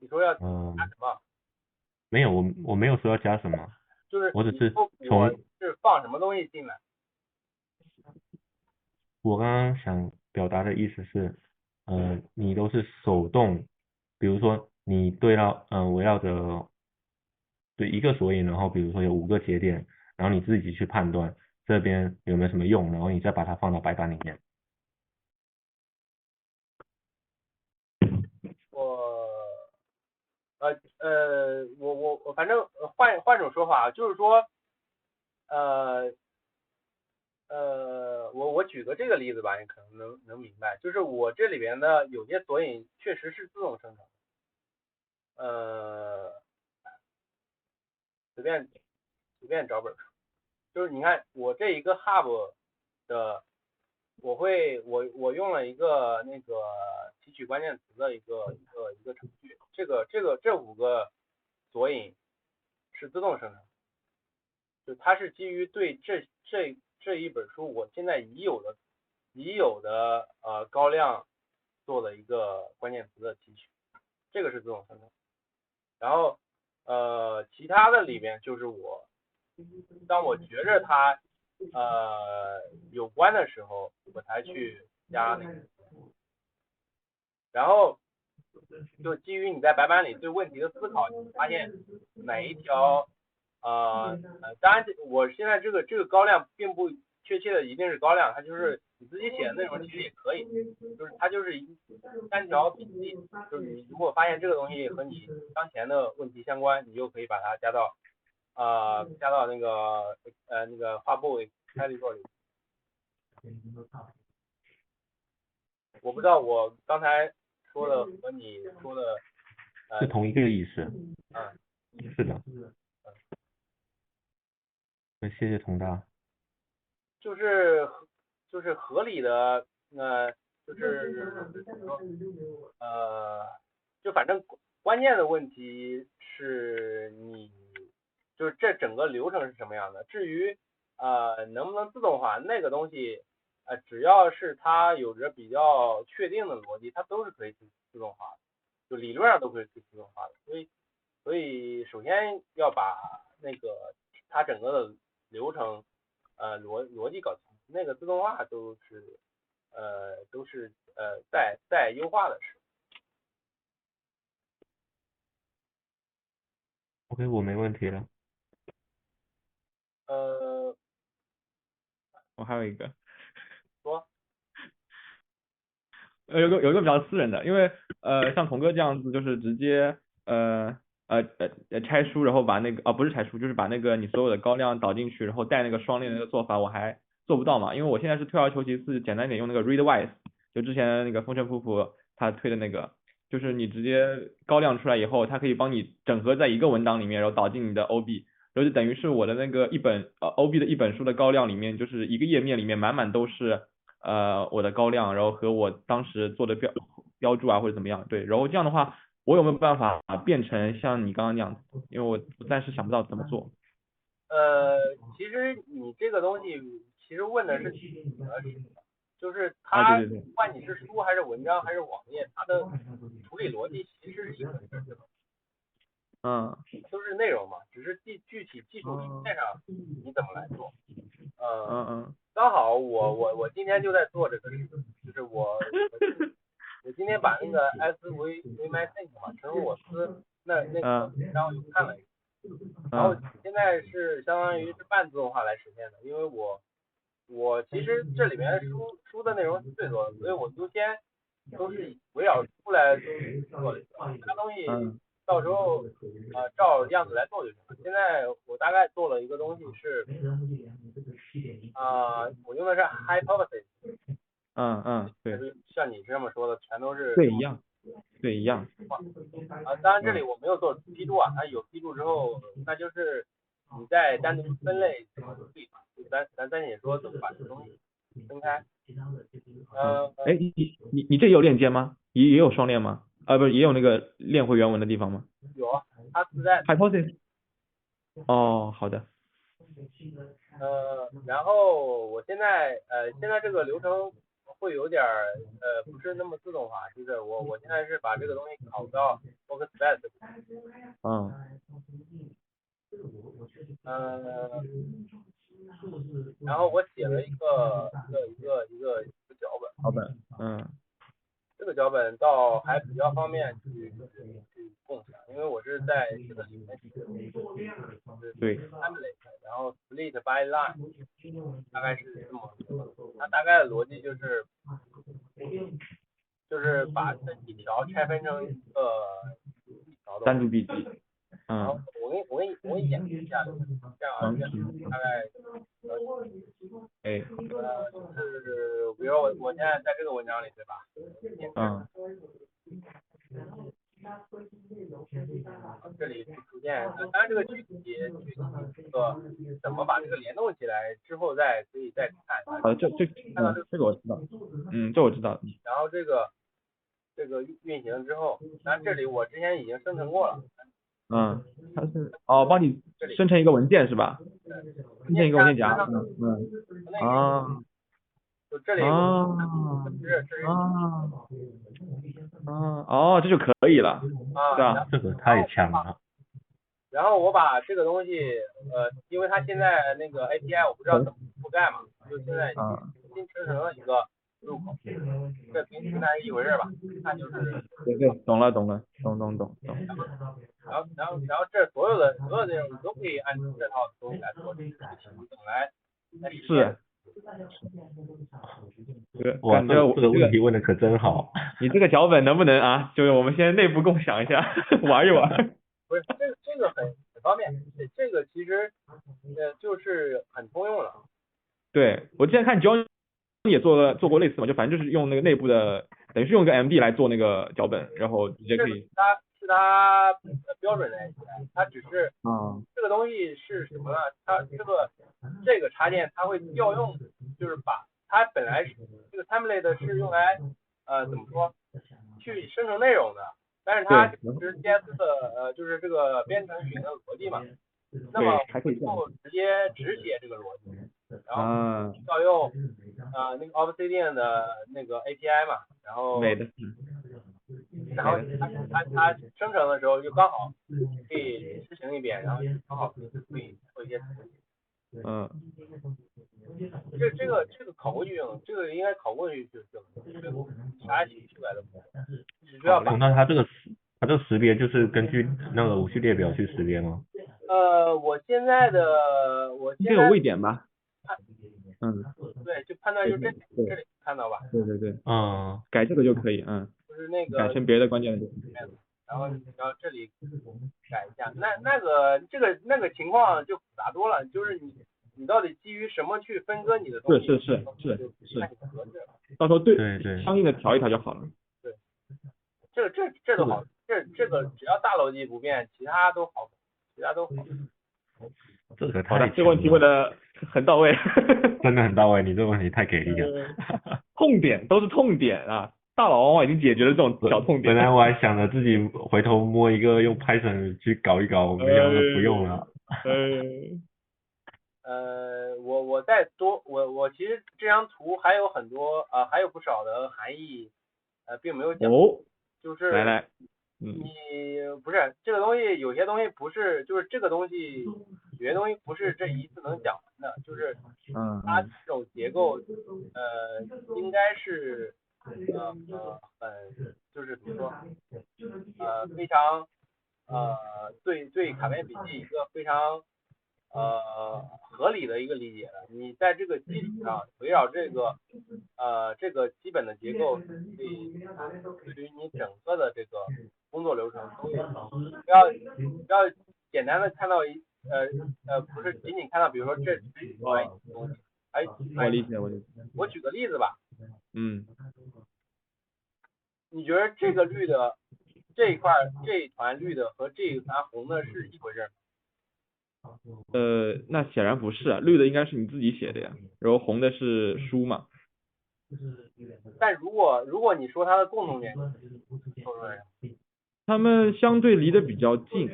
S2: 你说要加什么？
S1: 没有，我没有说要加什么，
S2: 就是
S1: 我只是
S2: 我是放什么东西进来。
S1: 我刚刚想表达的意思是，你都是手动，比如说你围绕着对一个索引，然后比如说有5个节点，然后你自己去判断这边有没有什么用，然后你再把它放到白板里面。
S2: 我反正换种说法，就是说，我举个这个例子吧，你可能能明白，就是我这里边的有些索引确实是自动生成，随便找本书，就是你看我这一个 hub 的，我用了一个那个提取关键词的一个程序，这5个索引是自动生成，就它是基于对这一本书我现在已有的高亮做的一个关键词的提取，这个是自动生成。然后其他的里边就是当我觉着它有关的时候，我才去加那个。然后就基于你在白板里对问题的思考，你发现哪一条当然我现在这个高亮并不确切的一定是高亮，它就是你自己写的内容其实也可以，就是它就是3条笔记，就是你如果发现这个东西和你当前的问题相关，你就可以把它加到那个画布开里边里。我不知道我刚才说的和你说的
S1: 是同一个意思。是的。那谢谢佟大。
S2: 就是合理的，就是就反正关键的问题是你就是这整个流程是什么样的。至于能不能自动化那个东西，只要是它有着比较确定的逻辑，它都是可以自动化的，就理论上都可以自动化的。所以首先要把那个它整个的流程逻辑搞清楚，那个自动化都是在优化的事。
S1: OK， 我没问题了。
S3: 我还有一个。
S2: 说。
S3: 有一个比较私人的，因为像童哥这样子就是直接拆书，然后把那个不是拆书，就是把那个你所有的高亮导进去，然后带那个双链的那个做法我还做不到嘛，因为我现在是退而求其次，简单一点用那个 Readwise，就之前那个风尘仆仆他推的那个，就是你直接高亮出来以后，它可以帮你整合在一个文档里面，然后导进你的 OB，然后就等于是我的那个OB 的一本书的高亮里面，就是一个页面里面满满都是我的高亮，然后和我当时做的标注啊或者怎么样，对，然后这样的话，我有没有办法变成像你刚刚那样子？因为我暂时想不到怎么做。
S2: 其实你这个东西其实问的是就是
S3: 啊，
S2: 它
S3: 对对对，
S2: 不管你是书还是文章还是网页，它的处理逻辑其实是一回事，对吧？都是内容嘛，只是具体技术层面上你怎么来做。刚好我今天就在做这个事，就是我今天把那个艾斯维麦 think 嘛，陈如我思那个然后又看了一下，然后现在是相当于是半自动化来实现的，因为我其实这里面书的内容是最多的，所以我优先都是围绕出来做的，其他东西到时候照样子来做就行了。现在我大概做了一个东西是我用的是 hypothesis，
S3: 对，
S2: 像你这么说的全都是
S3: 对一样，对一样。
S2: 当然这里我没有做批注啊，它有批注之后，那就是你再单独分类怎么处理嘛，咱暂且说怎么把这个东西分开。
S3: 哎，你这有链接吗？也有双链吗？不是，也有那个链回原文的地方吗？
S2: 有啊，它自带。
S3: hypothesis。哦，好的。
S2: 然后我现在这个流程会有点不是那么自动化，就是我现在是把这个东西拷到 Workspace。然后我写了一个脚本。这个脚本倒还比较方便去共享，因为我是在这个里面写的，
S3: 对
S2: template， 然后 split by line， 大概是这么，它大概的逻辑就是把这几条拆分成一条
S3: 单独笔记。
S2: 然后我给你演示一下，这样大概就是比如我现在在这个文章里，对吧？这里出现，当然这个具体这个怎么把这个联动起来之后可以再看。
S3: 这个我知道。这我知道。
S2: 然后这个运行之后，当然这里我之前已经生成过了。
S3: 它是帮你生成一个文件是吧？生成一个文件夹。
S2: 就这里
S3: 这就可以了，对吧？
S1: 这个太强了。
S2: 然后我把这个东西因为它现在那个 API 我不知道怎么覆盖嘛，就现在新生成了一个入口，这平台一回事吧，那就是
S3: 对，懂。
S2: 然后这所有的内容你都可以按这套东西来做，具体怎么来实现。
S3: 哇，
S1: 这个问题问的可真好。
S3: 你这个脚本能不能就是我们先内部共享一下，玩一玩。
S2: 不是，这个很方便，这个其实就是很通用了。
S3: 对，我之前看 John 也做过类似嘛，就反正就是用那个内部的，等于是用一个 MD 来做那个脚本，然后直接可以。
S2: 它标准的 API，它只是这个东西是什么呢？它这个插件它会调用，就是把它本来是这个 template 是用来怎么说去生成内容的，但是它是 JS 的就是这个编程语言的逻辑嘛，那么就直接只写这个逻辑，然后调用那个 Obsidian 的那个 API 嘛，然后它生成的时候就刚好可以实行一遍，然后刚好可以做一些这个考过去用，这个应该考过去就啥写出来的，只需要把。
S1: 那它这个识别就是根据那个五序列表去识别吗？
S2: 我现在
S3: 这有位点吧？
S2: 对，就判断就这里看到吧？
S3: 对，改这个就可以，
S2: 就是那个
S3: 改成别的关键字。
S2: 然后这里改一下，那个那个情况就复杂多了，就是你到底基于什么去分割你的东西？
S3: 是，
S2: 看你的格式。
S3: 到时候
S1: 对
S3: 相应的调一调就好了。
S2: 对，这都好，这个只要大逻辑不变，其他都好。
S3: 好的，这个问题问的很到位。
S1: 真的很到位，你这个问题太给力了。
S3: 痛点都是痛点啊，大佬往往已经解决了这种小痛点。
S1: 本来我还想着自己回头摸一个用 Python 去搞一搞，没想到不用了。
S2: 我再多，我其实这张图还有很多还有不少的含义并没有讲。就是
S3: 来。
S2: 你不是这个东西，有些东西不是，就是这个东西，有些东西不是这一次能讲完的，就是它这种结构，应该是就是怎么说，非常对卡片笔记一个非常合理的一个理解了。你在这个基础上围绕这个基本的结构，对于你整个的这个工作流程都有，不要简单的看到不是仅仅看到，比如说这是一团东西，
S3: 我理解。
S2: 我举个例子吧。你觉得这个绿的这一团绿的和这一团红的是一回事？
S3: 那显然不是啊，绿的应该是你自己写的呀，然后红的是书嘛。
S2: 但如果你说它的共同点，
S3: 他们相对离得比较近，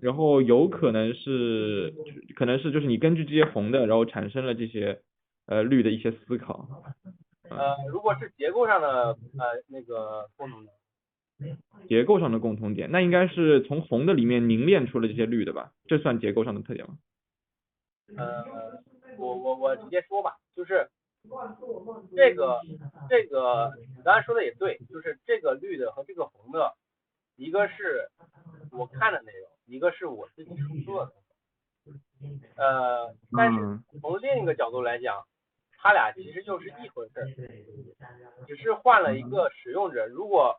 S3: 然后有可能是就是你根据这些红的，然后产生了这些绿的一些思考。
S2: 如果是结构上的那个共同点。
S3: 结构上的共同点，那应该是从红的里面凝练出了这些绿的吧？这算结构上的特点吗？
S2: 我直接说吧，就是这个你刚才说的也对，就是这个绿的和这个红的，一个是我看的内容，一个是我自己输出的内容。但是从另一个角度来讲，它俩其实就是一回事，只是换了一个使用者。如果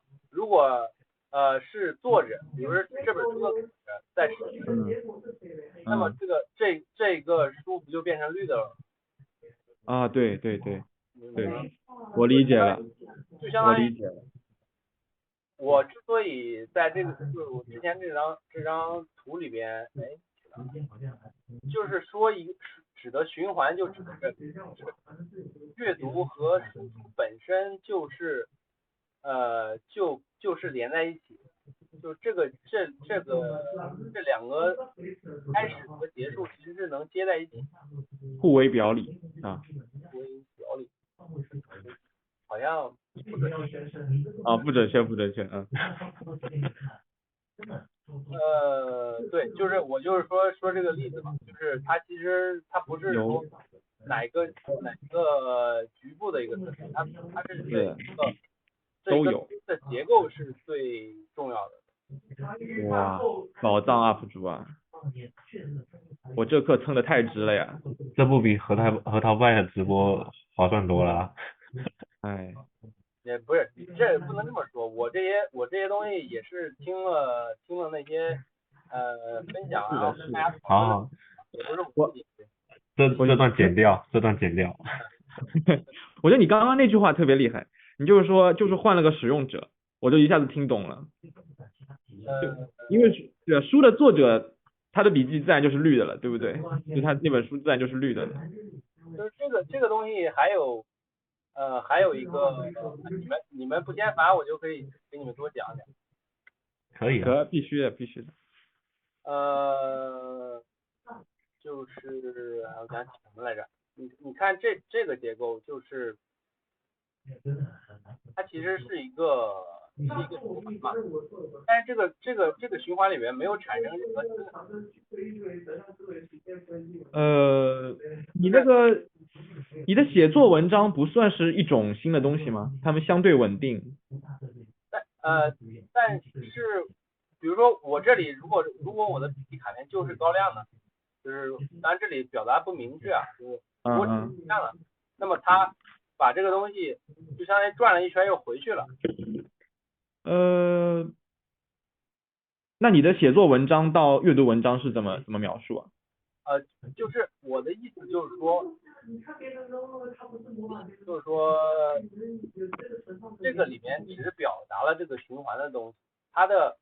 S2: 是作者，比如说这本书的作者在使用，那么这个书不就变成绿的了？
S3: 对，我理解了。
S2: 就相当于我之所以在这个就是我之前这张图里边，就是说指的循环就指的是阅读和输出本身就是就是连在一起，就这两个开始和结束其实是能接在一起，
S3: 互为表里啊。
S2: 互为表里，好像不准确。
S3: 不准确。
S2: 对，就是我就是说这个例子嘛，就是它其实它不是说哪个局部的一个特点，它是这个的结构是最重要的。
S3: 哇，宝藏 UP 主啊！我这课蹭的太值了呀，
S1: 这不比核桃派的直播划算多了。
S2: 也不是，这不能这么说，我这些东西也是听了那些分享，然后跟大家讨论，也不是我自己。
S1: 这段剪掉。
S3: 我觉得你刚刚那句话特别厉害，你就是说就是换了个使用者，我就一下子听懂了。因为书的作者他的笔记自然就是绿的了，对不对？就他那本书自然就是绿的了。
S2: 就是这个东西还有一个你们不嫌烦，我就可以给你们多讲讲。
S1: 可以啊。
S3: 必须的。
S2: 就是我讲什么来着？你看这个结构就是它其实是一个循环嘛，但是这个循环里面没有产生任何新的。
S3: 你的写作文章不算是一种新的东西吗？它们相对稳定。
S2: 但是比如说我这里如果我的笔记卡片就是高亮的，就是当然这里表达不明确啊，就是我这样了，那么他把这个东西就相当于转了一圈又回去了。
S3: 那你的写作文章到阅读文章是怎么描述啊？
S2: 就是我的意思就是说这个里面只是表达了这个循环的东西，它的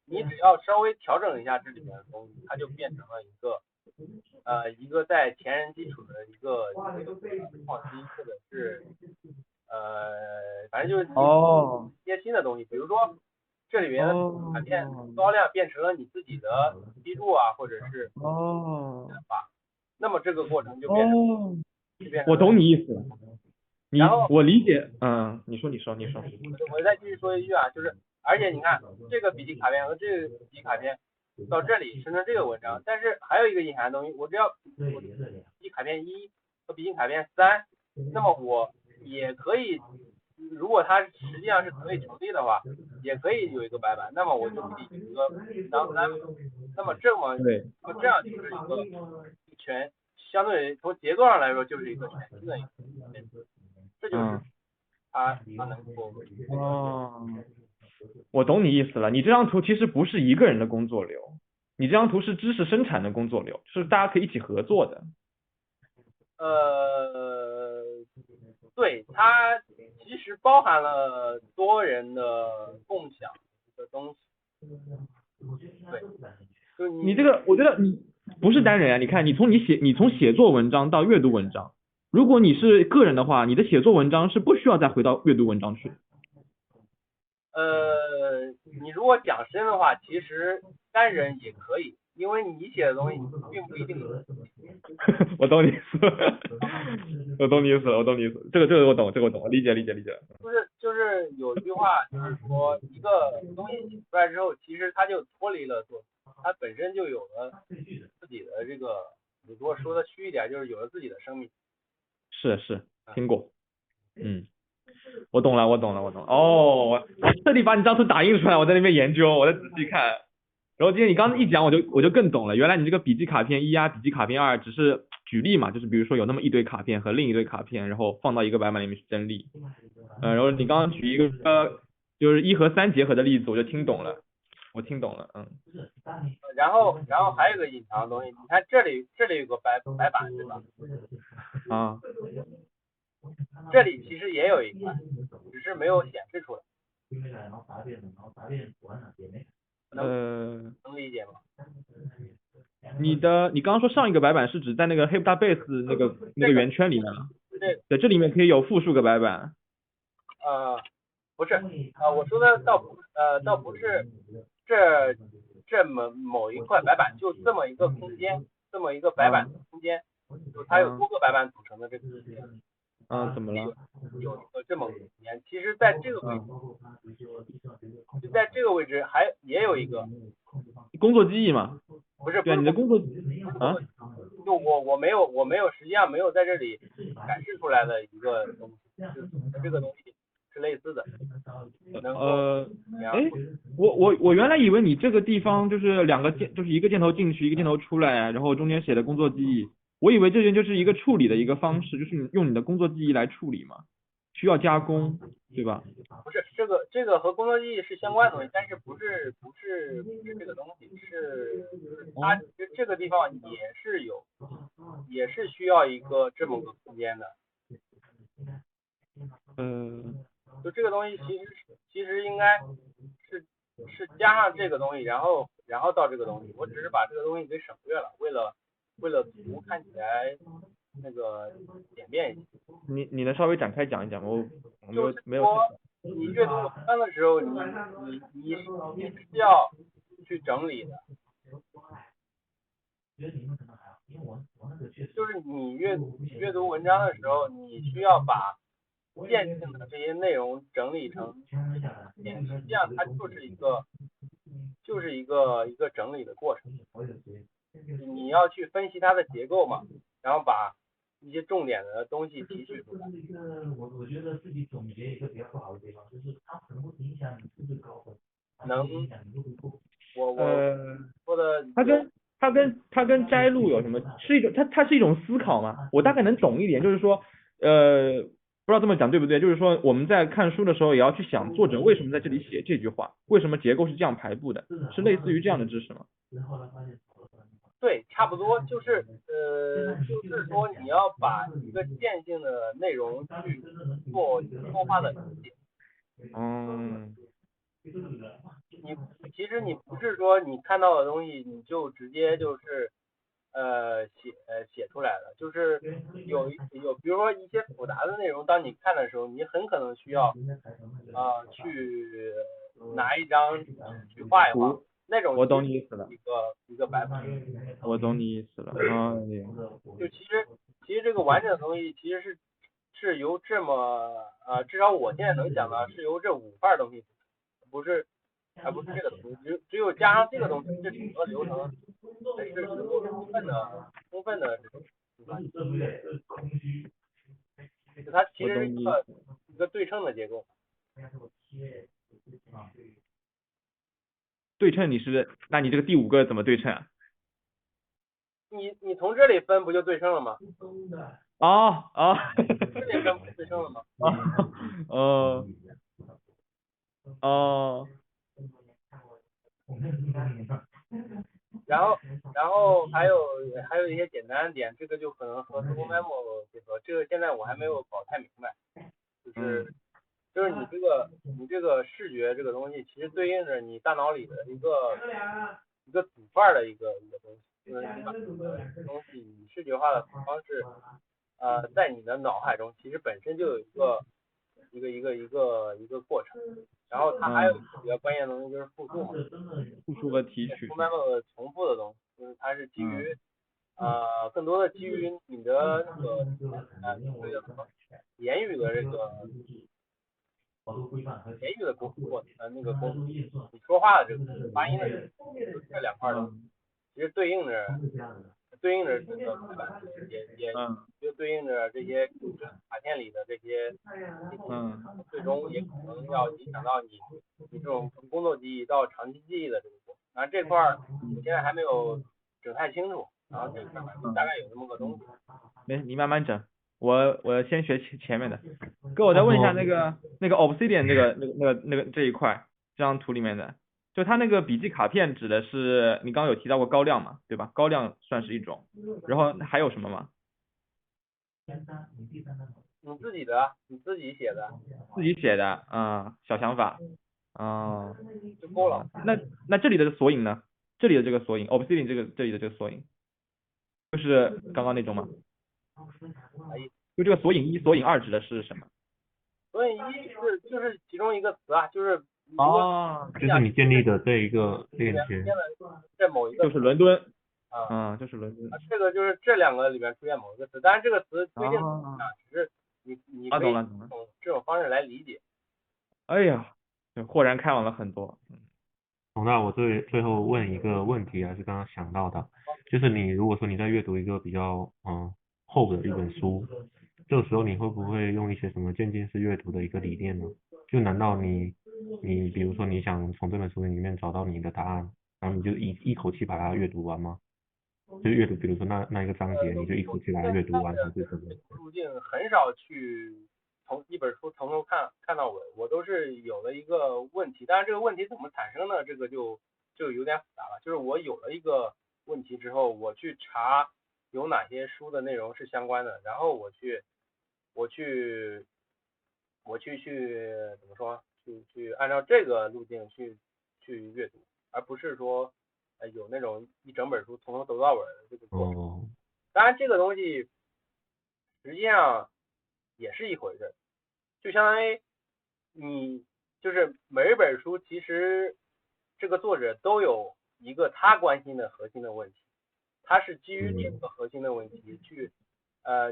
S2: 你只要稍微调整一下这里面的东西，它就变成了一个在前人基础的一个创新，或者是反正就是一些新的东西，比如说这里面的卡片高亮变成了你自己的批注啊，或者是那么这个过程就变成
S3: 我懂你意思了。
S2: 然后
S3: 我理解，你说。
S2: 我再继续说一句啊，就是而且你看这个笔记卡片和这个笔记卡片到这里生成这个文章，但是还有一个隐含的东西，我只要笔记卡片1和笔记卡片3，那么我也可以，如果它实际上是可以成立的话，也可以有一个白板，那么我就可以有一个当3，那么这样就是一个全相对于从结构上来说就是一个全新的一个，这就是它能够
S3: 我懂你意思了。你这张图其实不是一个人的工作流，你这张图是知识生产的工作流，是大家可以一起合作的。
S2: 对，它其实包含了多人的共享的东西。对，就
S3: 你这个，我觉得你不是单人啊。你看，你从写作文章到阅读文章，如果你是个人的话，你的写作文章是不需要再回到阅读文章去。
S2: 你如果讲深的话，其实单人也可以，因为你写的东西并不一定有。
S3: 我懂你意思，我懂你意思，这个我懂，我理解。
S2: 就是有句话就是说，一个东西写出来之后，其实它就脱离了作者，它本身就有了自己的这个，你如果说的虚一点，就是有了自己的生命。
S3: 是，听过。我懂了。我特地把你这张图打印出来，我在那边研究，我在仔细看。然后今天你刚刚一讲，我就更懂了。原来你这个笔记卡片1啊，笔记卡片2只是举例嘛，就是比如说有那么一堆卡片和另一堆卡片，然后放到一个白板里面去整理。然后你刚刚举一个就是1和3结合的例子，我就听懂了。
S2: 然后还有一个隐藏的东西，你看这里有个白板对吧？这里其实也有一块，只是没有显示出来。能理解吗？
S3: 你刚刚说上一个白板是指在那个 HeptaBase 那个圆圈里面了？对，这里面可以有复数个白板。
S2: 不是，我说的倒不是这某一块白板，就这么一个空间，这么一个白板空间，就它有多个白板组成的这个空间。
S3: 怎么了？
S2: 有一个这么个空间，其实在这个位置，就在这个位置也有一个
S3: 工作记忆嘛？
S2: 不是，
S3: 对啊，你的工作
S2: 就我没有实际上没有在这里展示出来的一个东西，就是这个东西是类似的。
S3: 我原来以为你这个地方就是就是一个箭头进去，一个箭头出来，然后中间写的工作记忆。我以为这边就是一个处理的一个方式，就是你用你的工作记忆来处理嘛，需要加工，对吧？
S2: 不是，这个和工作记忆是相关的东西，但是不是这个东西，是它这个地方也是需要一个这么个空间的。就这个东西其实应该是加上这个东西，然后到这个东西，我只是把这个东西给省略了，为了图看起来那个简便一些。
S3: 你能稍微展开讲一讲吗？我
S2: 就是
S3: 没有
S2: 说，你阅读文章的时候，你是要去整理的，就是你阅读文章的时候，你需要把线性的这些内容整理成线，实际上它就是一个整理的过程。你要去分析它的结构嘛，然后把一些重点的东西提取出来。能，我说的
S3: 它跟摘录有什么？是一种它是一种思考吗？我大概能懂一点，就是说不知道这么讲对不对？就是说我们在看书的时候也要去想作者为什么在这里写这句话，为什么结构是这样排布的，是类似于这样的知识吗？
S2: 对，差不多就是就是说你要把一个线性的内容去做优化的理解。其实你不是说你看到的东西你就直接就是写出来了，就是有比如说一些复杂的内容，当你看的时候，你很可能需要去拿一张纸去画一画，那种
S3: 我懂你意思了，
S2: 一个白板。
S3: 我懂你意思了，
S2: 就其实这个完整的东西其实是由这么至少我现在能想到是由这5块东西，不是这个东西，只有加上这个东西，这整个流程才是能够充分的它其实是一个对称的结构。
S3: 对称那你这个第5个怎么对称啊？
S2: 你从这里分不就对称了吗？这里分不就对称了吗？然后还有一些简单的点，这个就可能和 Google Memo 结合，这个现在我还没有搞太明白，就是你这个视觉这个东西，其实对应着你大脑里的一个组范的一个东西，就是你把这个东西以视觉化的方式，在你的脑海中其实本身就有一个过程。然后它还有一个比较关键的东西就是复述嘛，
S3: 复述和提取。
S2: Google Memo 重复的东西，就是它是基于更多的基于你的那个言语的这个言语的那个你说话的这个发音的这2块东西，其实对应着这个排版，也就对应着这些卡片里的这些最终也可能要影响到你这种从工作记忆到长期记忆的这个过程。然后这块我现在还没有整太清楚，然后这块大概有这么个东西。
S3: 你慢慢整，我先学前面的。哥，我再问一下那个 Obsidian 那个这一块，这张图里面的，就它那个笔记卡片指的是你刚刚有提到过高亮嘛，对吧？高亮算是一种，然后还有什么吗？
S2: 你自己的，你自己写的。
S3: 自己写的，小想法，
S2: 就够了。
S3: 那这里的索引呢？这里的这个索引 ，Obsidian 这里的这个索引，就是刚刚那种吗？就这个索引1、索引2指的是什么？
S2: 索引1就是其中一个词啊，就是
S1: 就是你建立的这一个链接，
S2: 在某一个
S3: 就是伦敦，
S2: 就是伦敦。这个就是这2个里边出现某一个词，当然这个词不一定只是你可以用这种方式来理解。
S3: 哎呀，豁然开朗了很多。
S1: 那我最后问一个问题，还是刚刚想到的，就是你如果说你在阅读一个比较厚的一本书，这个时候你会不会用一些什么渐进式阅读的一个理念呢？就难道你比如说你想从这本书里面找到你的答案，然后你就一口气把它阅读完吗？就阅读，比如说那一个章节，你就一口气把它阅读完，还是什么？
S2: 路径很少去从一本书从头看到尾，我都是有了一个问题，但是这个问题怎么产生呢？这个就有点复杂了。就是我有了一个问题之后，我去查有哪些书的内容是相关的，然后我去我去怎么说，去按照这个路径去阅读，而不是说有那种一整本书从头读到尾的这个过程。
S1: 哦，
S2: 当然这个东西实际上也是一回事，就相当于你就是每一本书其实这个作者都有一个他关心的核心的问题，他是基于这个核心的问题去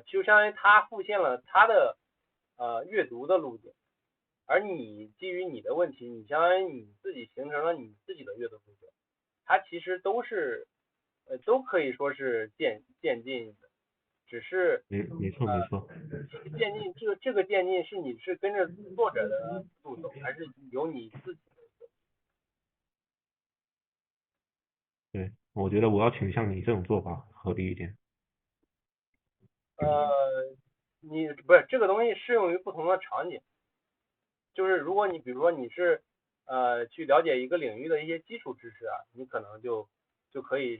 S2: 就相当于他复现了他的阅读的路径，而你基于你的问题，你相当于你自己形成了你自己的阅读路径，它其实都是都可以说是渐进的，只是
S1: 没错没错，
S2: 渐进这个渐进是你是跟着作者的路走，还是由你自己的？
S1: 对，我觉得我要倾向你这种做法合理一点。
S2: 你不是这个东西适用于不同的场景，就是如果你比如说你是去了解一个领域的一些基础知识啊，你可能就可以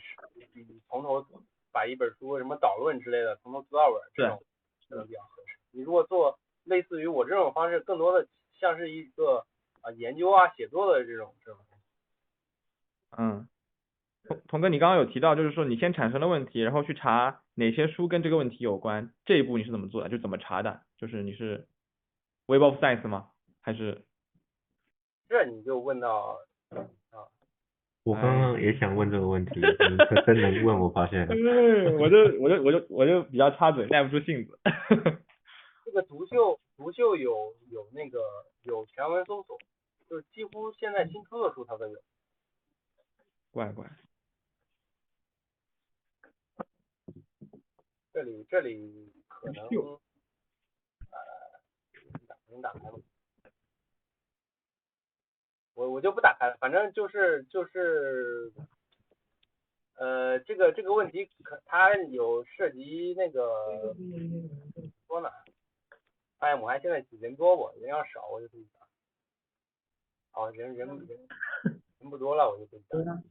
S2: 从头把一本书什么导论之类的从头读到尾，这种可能比较合适。你如果做类似于我这种方式，更多的像是一个研究啊写作的这种。
S3: 嗯，童哥，你刚刚有提到，就是说你先产生了问题，然后去查哪些书跟这个问题有关，这一步你是怎么做的？就怎么查的？就是你是 Web of Science 吗？还是？
S2: 这你就问到
S1: 我刚刚也想问这个问题，你可真能问，我发现。
S3: 我就比较插嘴，耐不住性子。
S2: 这个读秀有那个有全文搜索，就是几乎现在新出的书它都有。
S3: 怪，
S2: 这里可能能打开吗？我就不打开了，反正就是这个问题它有涉及那个说呢，哎，我还现在人多不？人要少我就可以讲。哦，人不多了，我就可以讲。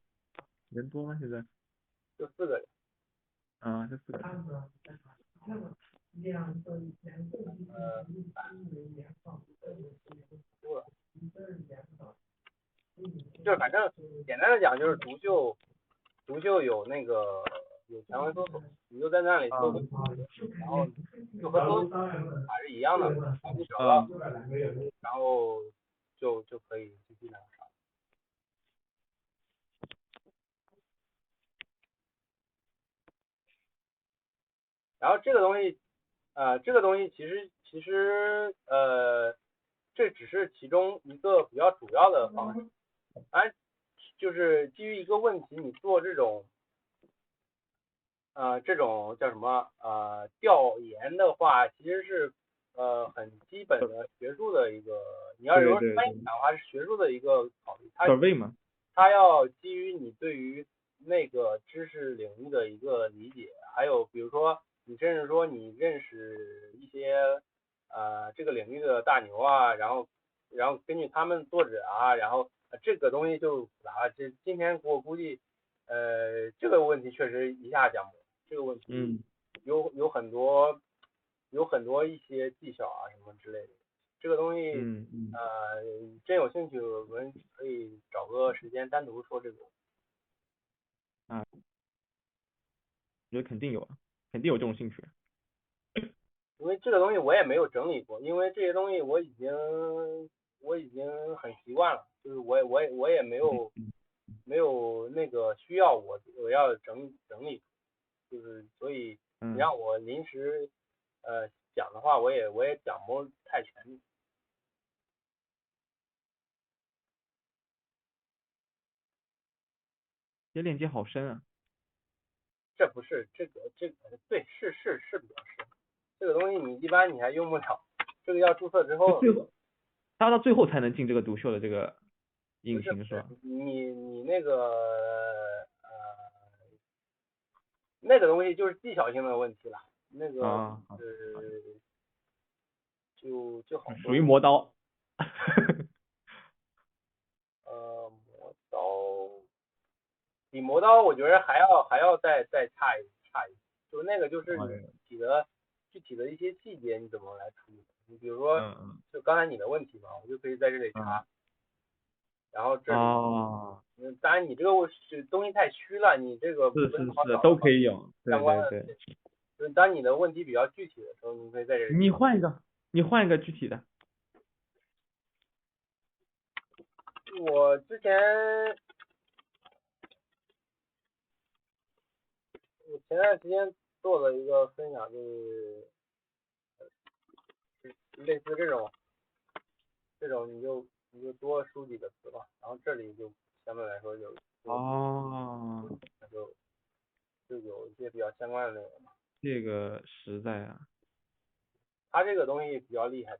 S3: 人多吗？现在？
S2: 就4个人。
S3: 啊，就4个。
S2: 就是反正简单的讲，就是读秀有那个有全文搜索，你就在那里搜，然后就和搜索法是一样的，你找到，然后就可以继续那个啥。然后这个东西其实这只是其中一个比较主要的方式，就是基于一个问题，你做这种这种叫什么调研的话，其实是很基本的学术的一个，你要如果专业讲的话是学术的一个考虑，它要基于你对于那个知识领域的一个理解，还有比如说你甚至说你认识一些这个领域的大牛啊，然后根据他们作者啊，然后这个东西就复杂了。这今天我估计这个问题确实一下讲不完，这个问题有很多一些技巧啊什么之类的。这个东西真有兴趣，我们可以找个时间单独说这个。
S3: 我觉得肯定有这种兴趣。
S2: 因为这个东西我也没有整理过，因为这些东西我已经很习惯了，就是我也没有那个需要我要整理，就是所以你让我临时讲的话，我也讲不太全面。
S3: 这链接好深啊！
S2: 这不是这个对是比较深，这个东西你一般你还用不了，这个要注册之后。
S3: 他到最后才能进这个读秀的这个引擎是吧？
S2: 你那个那个东西就是技巧性的问题了，那个就好
S3: 属于磨刀。
S2: 磨刀比磨刀我觉得还要再差一些，就那个就是你具体的一些细节你怎么来处理，你比如说，就刚才你的问题嘛，我就可以在这里查，然后这里，当然你这个东西太虚了，你这个
S3: 是都可以有，
S2: 相关的，
S3: 对，
S2: 就是当你的问题比较具体的时候，你可以在这里。
S3: 你换一个具体的。
S2: 我之前。我前段时间做了一个分享，就是类似这种你就多输几个词吧，然后这里就相对来说就有一些比较相关的内容嘛。
S3: 这个实在啊。
S2: 它这个东西比较厉害，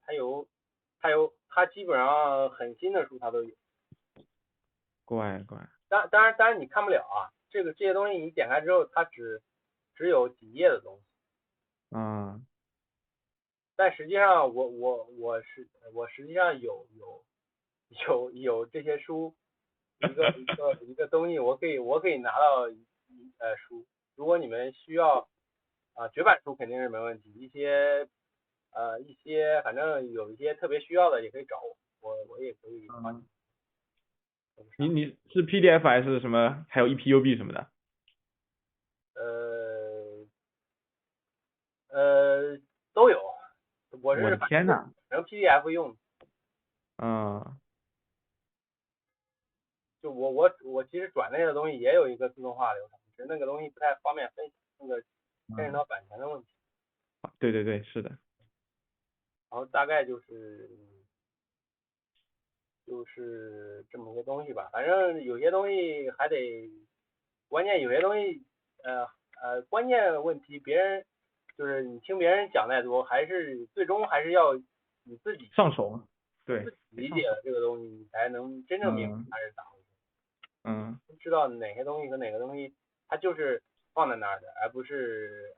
S2: 它基本上很新的书它都有。
S3: 怪。
S2: 当然你看不了啊，这些东西你点开之后，它只有几页的东西。但实际上我实际上有这些书，一个东西，我可以拿到书，如果你们需要绝版书肯定是没问题，一些反正有一些特别需要的也可以找我也可以。
S3: 你是 PDF 还是什么？还有 EPUB 什么的？
S2: 都有。我
S3: 的天呐，
S2: 反正 PDF 用。就我其实转那个东西也有一个自动化流程，只是那个东西不太方便分享，那个牵扯到版权的问题。
S3: 对，是的。
S2: 然后大概就是这么个东西吧，反正有些东西还得，关键有些东西关键问题别人就是你听别人讲太多，最终还是要你自己
S3: 上手，对，
S2: 自己理解了这个东西，你才能真正明白它是咋回事。知道哪些东西和哪个东西它就是放在那儿的，而不是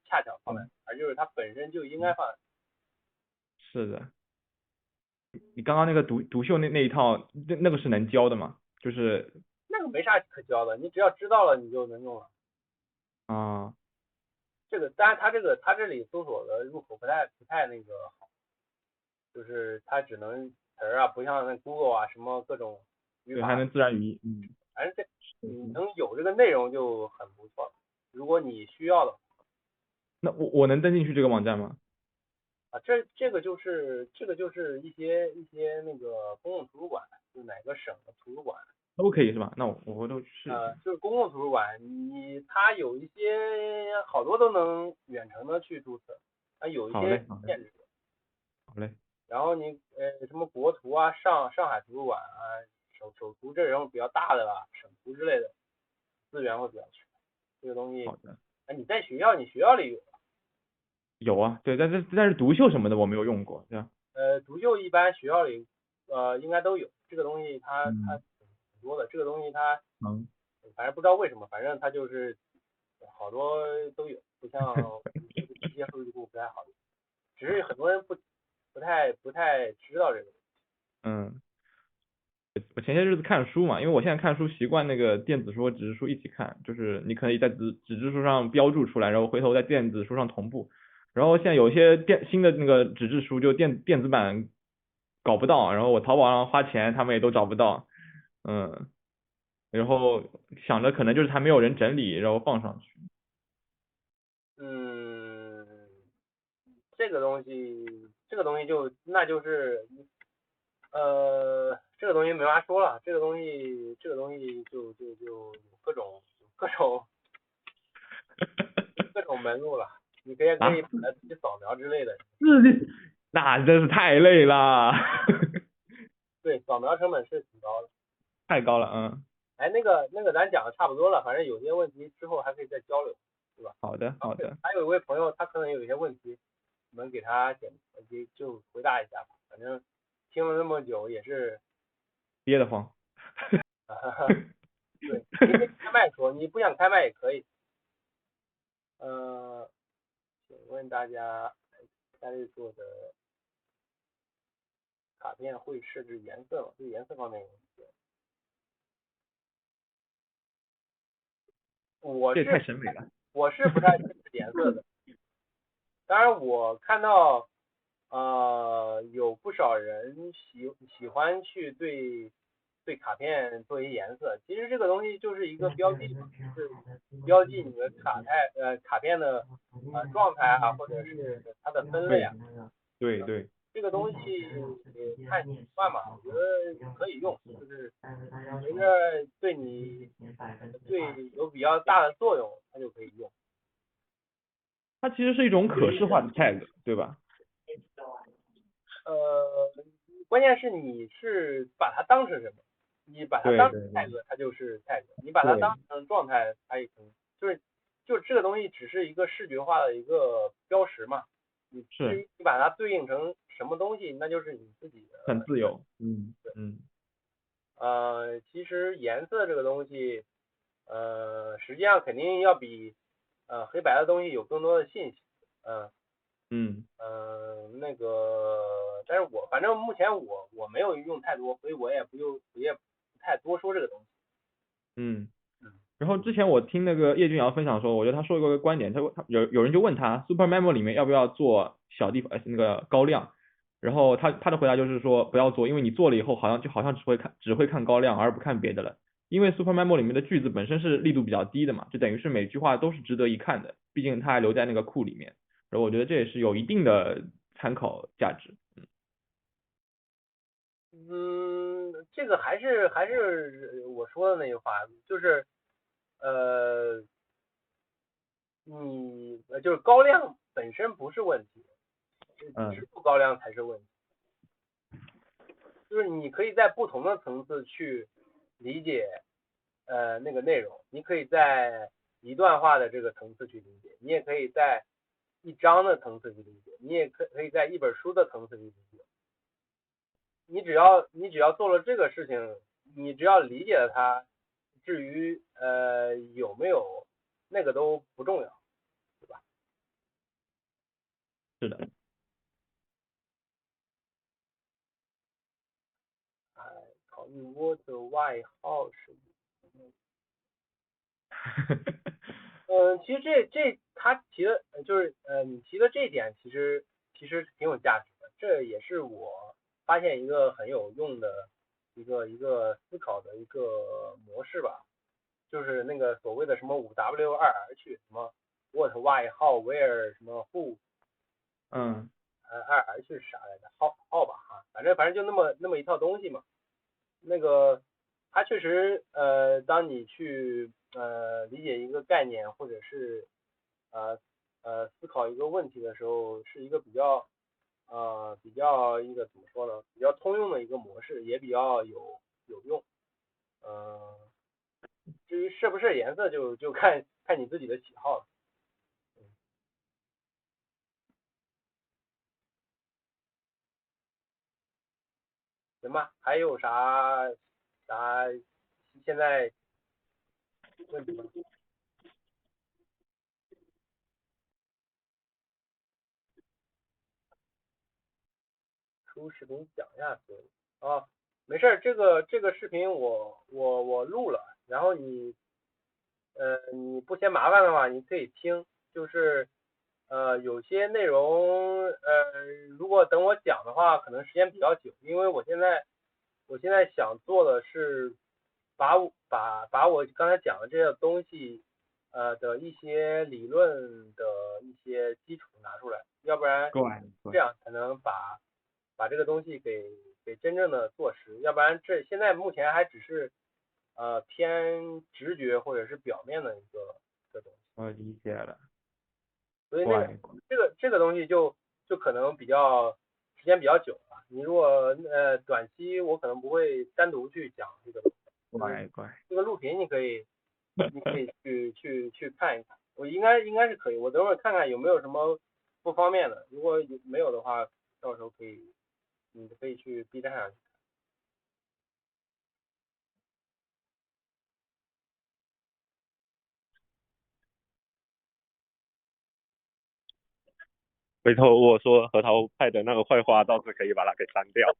S2: 恰巧放在那儿，而就是它本身就应该放在那儿。
S3: 是的。你刚刚那个独秀那一套，那个是能教的吗？就是
S2: 那个没啥可教的，你只要知道了你就能用了。这个当然它这里搜索的入口不太那个好，就是它只能词儿啊，不像那 Google 啊什么各种语法，
S3: 还能自然语义。
S2: 反正你能有这个内容就很不错了。如果你需要的话。
S3: 那我能登进去这个网站吗？
S2: 这个就是一些那个公共图书馆，就是哪个省的图书馆
S3: 都可以是吧？那我回头去试一下。
S2: 就是公共图书馆，它有一些好多都能远程的去注册，有一些限制。
S3: 好嘞。
S2: 然后你什么国图啊、上海图书馆啊、首图这种比较大的吧，省图之类的资源会比较全。这个东西。
S3: 好的。
S2: 你在学校里有。
S3: 有啊，对，但是独秀什么的我没有用过，对吧？
S2: 独秀一般学校里应该都有，这个东西它很多的，这个东西它反正不知道为什么，反正它就是好多都有，不像一些数据库不太好用，只是很多人不太知道这个。
S3: 我前些日子看书嘛，因为我现在看书习惯那个电子书和纸质书一起看，就是你可以在纸质书上标注出来，然后回头在电子书上同步。然后现在有些新的那个纸质书就电子版搞不到，然后我淘宝上花钱他们也都找不到。然后想着可能就是还没有人整理，然后放上去。
S2: 这个东西就是这个东西没法说了，这个东西就有各种门路了，你可以把它自己扫描之类的。
S3: 那真是太累了。
S2: 对，扫描成本是挺高的。
S3: 太高了。
S2: 那个咱讲的差不多了，反正有些问题之后还可以再交流，对吧？
S3: 好的。
S2: 还有一位朋友，他可能有一些问题，我们给他就回答一下吧。反正听了那么久也是
S3: 憋得慌。
S2: 对，你可以开麦说，你不想开麦也可以。请问大家开日做的卡片会设置颜色吗？对颜色方面有意见。
S3: 这也太审美了。
S2: 我是不太设置颜色的。当然我看到有不少人喜欢去对卡片做一些颜色，其实这个东西就是一个标记嘛，就是标记你的卡片的状态啊，或者是它的分类啊。
S3: 对，
S2: 这个东西看习惯嘛，我觉得可以用，就是觉得对有比较大的作用，它就可以用。
S3: 它其实是一种可视化的 tag，对吧？
S2: 关键是你是把它当成什么？你把它当成 tag，它就是 tag；你把它当成状态，它也可能就是这个东西只是一个视觉化的一个标识嘛。至于你把它对应成什么东西，那就是你自己的。
S3: 很自由。
S2: 其实颜色这个东西，实际上肯定要比黑白的东西有更多的信息。那个，但是反正目前我没有用太多，所以我也不太多说这个东西。
S3: 然后之前我听那个叶君瑶分享说，我觉得他说过一个观点，他有人就问他 Super Memo 里面要不要做小地方那个高亮，然后他的回答就是说不要做，因为你做了以后好像只会看高亮而不看别的了，因为 Super Memo 里面的句子本身是力度比较低的嘛，就等于是每句话都是值得一看的，毕竟它还留在那个库里面，然后我觉得这也是有一定的参考价值。
S2: 这个还是我说的那句话，就是就是高亮本身不是问题，支付高亮才是问题。就是你可以在不同的层次去理解那个内容，你可以在一段话的这个层次去理解，你也可以在一章的层次去理解，你也可以在一本书的层次去理解。你只要做了这个事情，你只要理解了它，至于有没有那个都不重要，对吧？
S3: 是的。
S2: 考虑我的外号是其实他提的就是你提的这一点其实挺有价值的，这也是我发现一个很有用的一个思考的一个模式吧，就是那个所谓的什么5W2R 去什么 what why how where 什么 who，2R 去是啥来着？号吧反正就那么一套东西嘛。那个它确实当你去理解一个概念或者是思考一个问题的时候，是一个比较一个怎么说呢？比较通用的一个模式，也比较有用。至于是不是颜色就看你自己的喜好了。行吧，还有啥现在问题吗？出视频讲一下所以没事儿，这个视频我录了，然后你不嫌麻烦的话，你可以听，就是有些内容如果等我讲的话，可能时间比较久，因为我现在想做的是把我刚才讲的这些东西的一些理论的一些基础拿出来，要不然这样才能把这个东西给真正的做实，要不然现在目前还只是偏直觉或者是表面的一个东西。
S3: 我理解了。
S2: 所以这个东西就可能时间比较久了。你如果短期我可能不会单独去讲这个东西。这个录屏你可以去看一看，我应该是可以，我等会儿看看有没有什么不方便的，如果没有的话，到时候你可以去 B 站上去。
S1: 回头我说核桃派的那个坏话，倒是可以把它给删掉，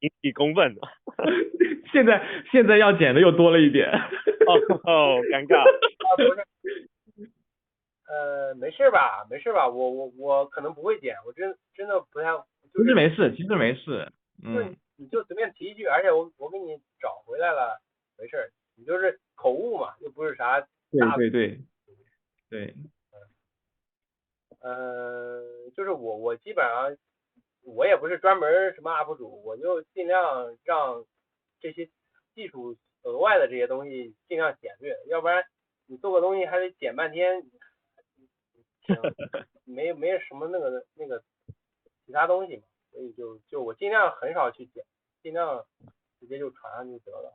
S1: 引起公愤。
S3: 现在要剪的又多了一点。
S1: 尴尬。
S2: 没事吧，没事吧，我可能不会剪，我真的不太，就是
S3: 其实没事，其实没事，
S2: 就是你就随便提一句，而且我给你找回来了，没事儿，你就是口误嘛，又不是啥大的。
S3: 对，
S2: 就是我基本上我也不是专门什么 UP 主，我就尽量让这些技术额外的这些东西尽量简略，要不然你做个东西还得剪半天，挺没什么那个其他东西嘛，所以就我尽量很少去剪，尽量直接就传上去得了。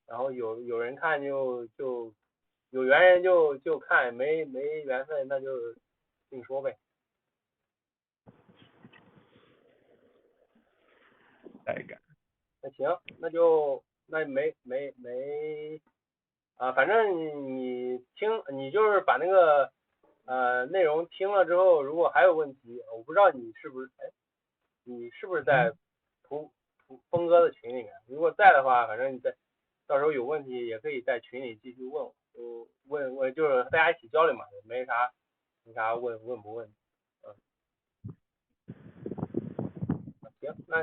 S2: 然后有人看就有缘人就看，没缘分那就另说呗。
S3: 带感。
S2: 那行，那没啊，反正你就是把那个内容听了之后，如果还有问题，我不知道你是不是在峰哥的群里面，如果在的话，反正你到时候有问题也可以在群里继续问我，就问就是大家一起交流嘛，没啥问不问。行，那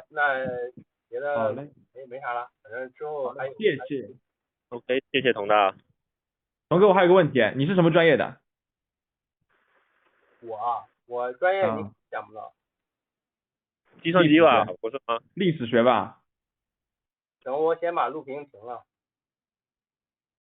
S2: 别的没啥了，反正之后还有。
S3: 谢谢。
S5: OK， 谢谢佟大。
S3: 童哥，我还有个问题，你是什么专业的？
S2: 我专业你想不到。
S5: 计算机吧，不是吗？
S3: 历史学吧。
S2: 等我先把录屏停了。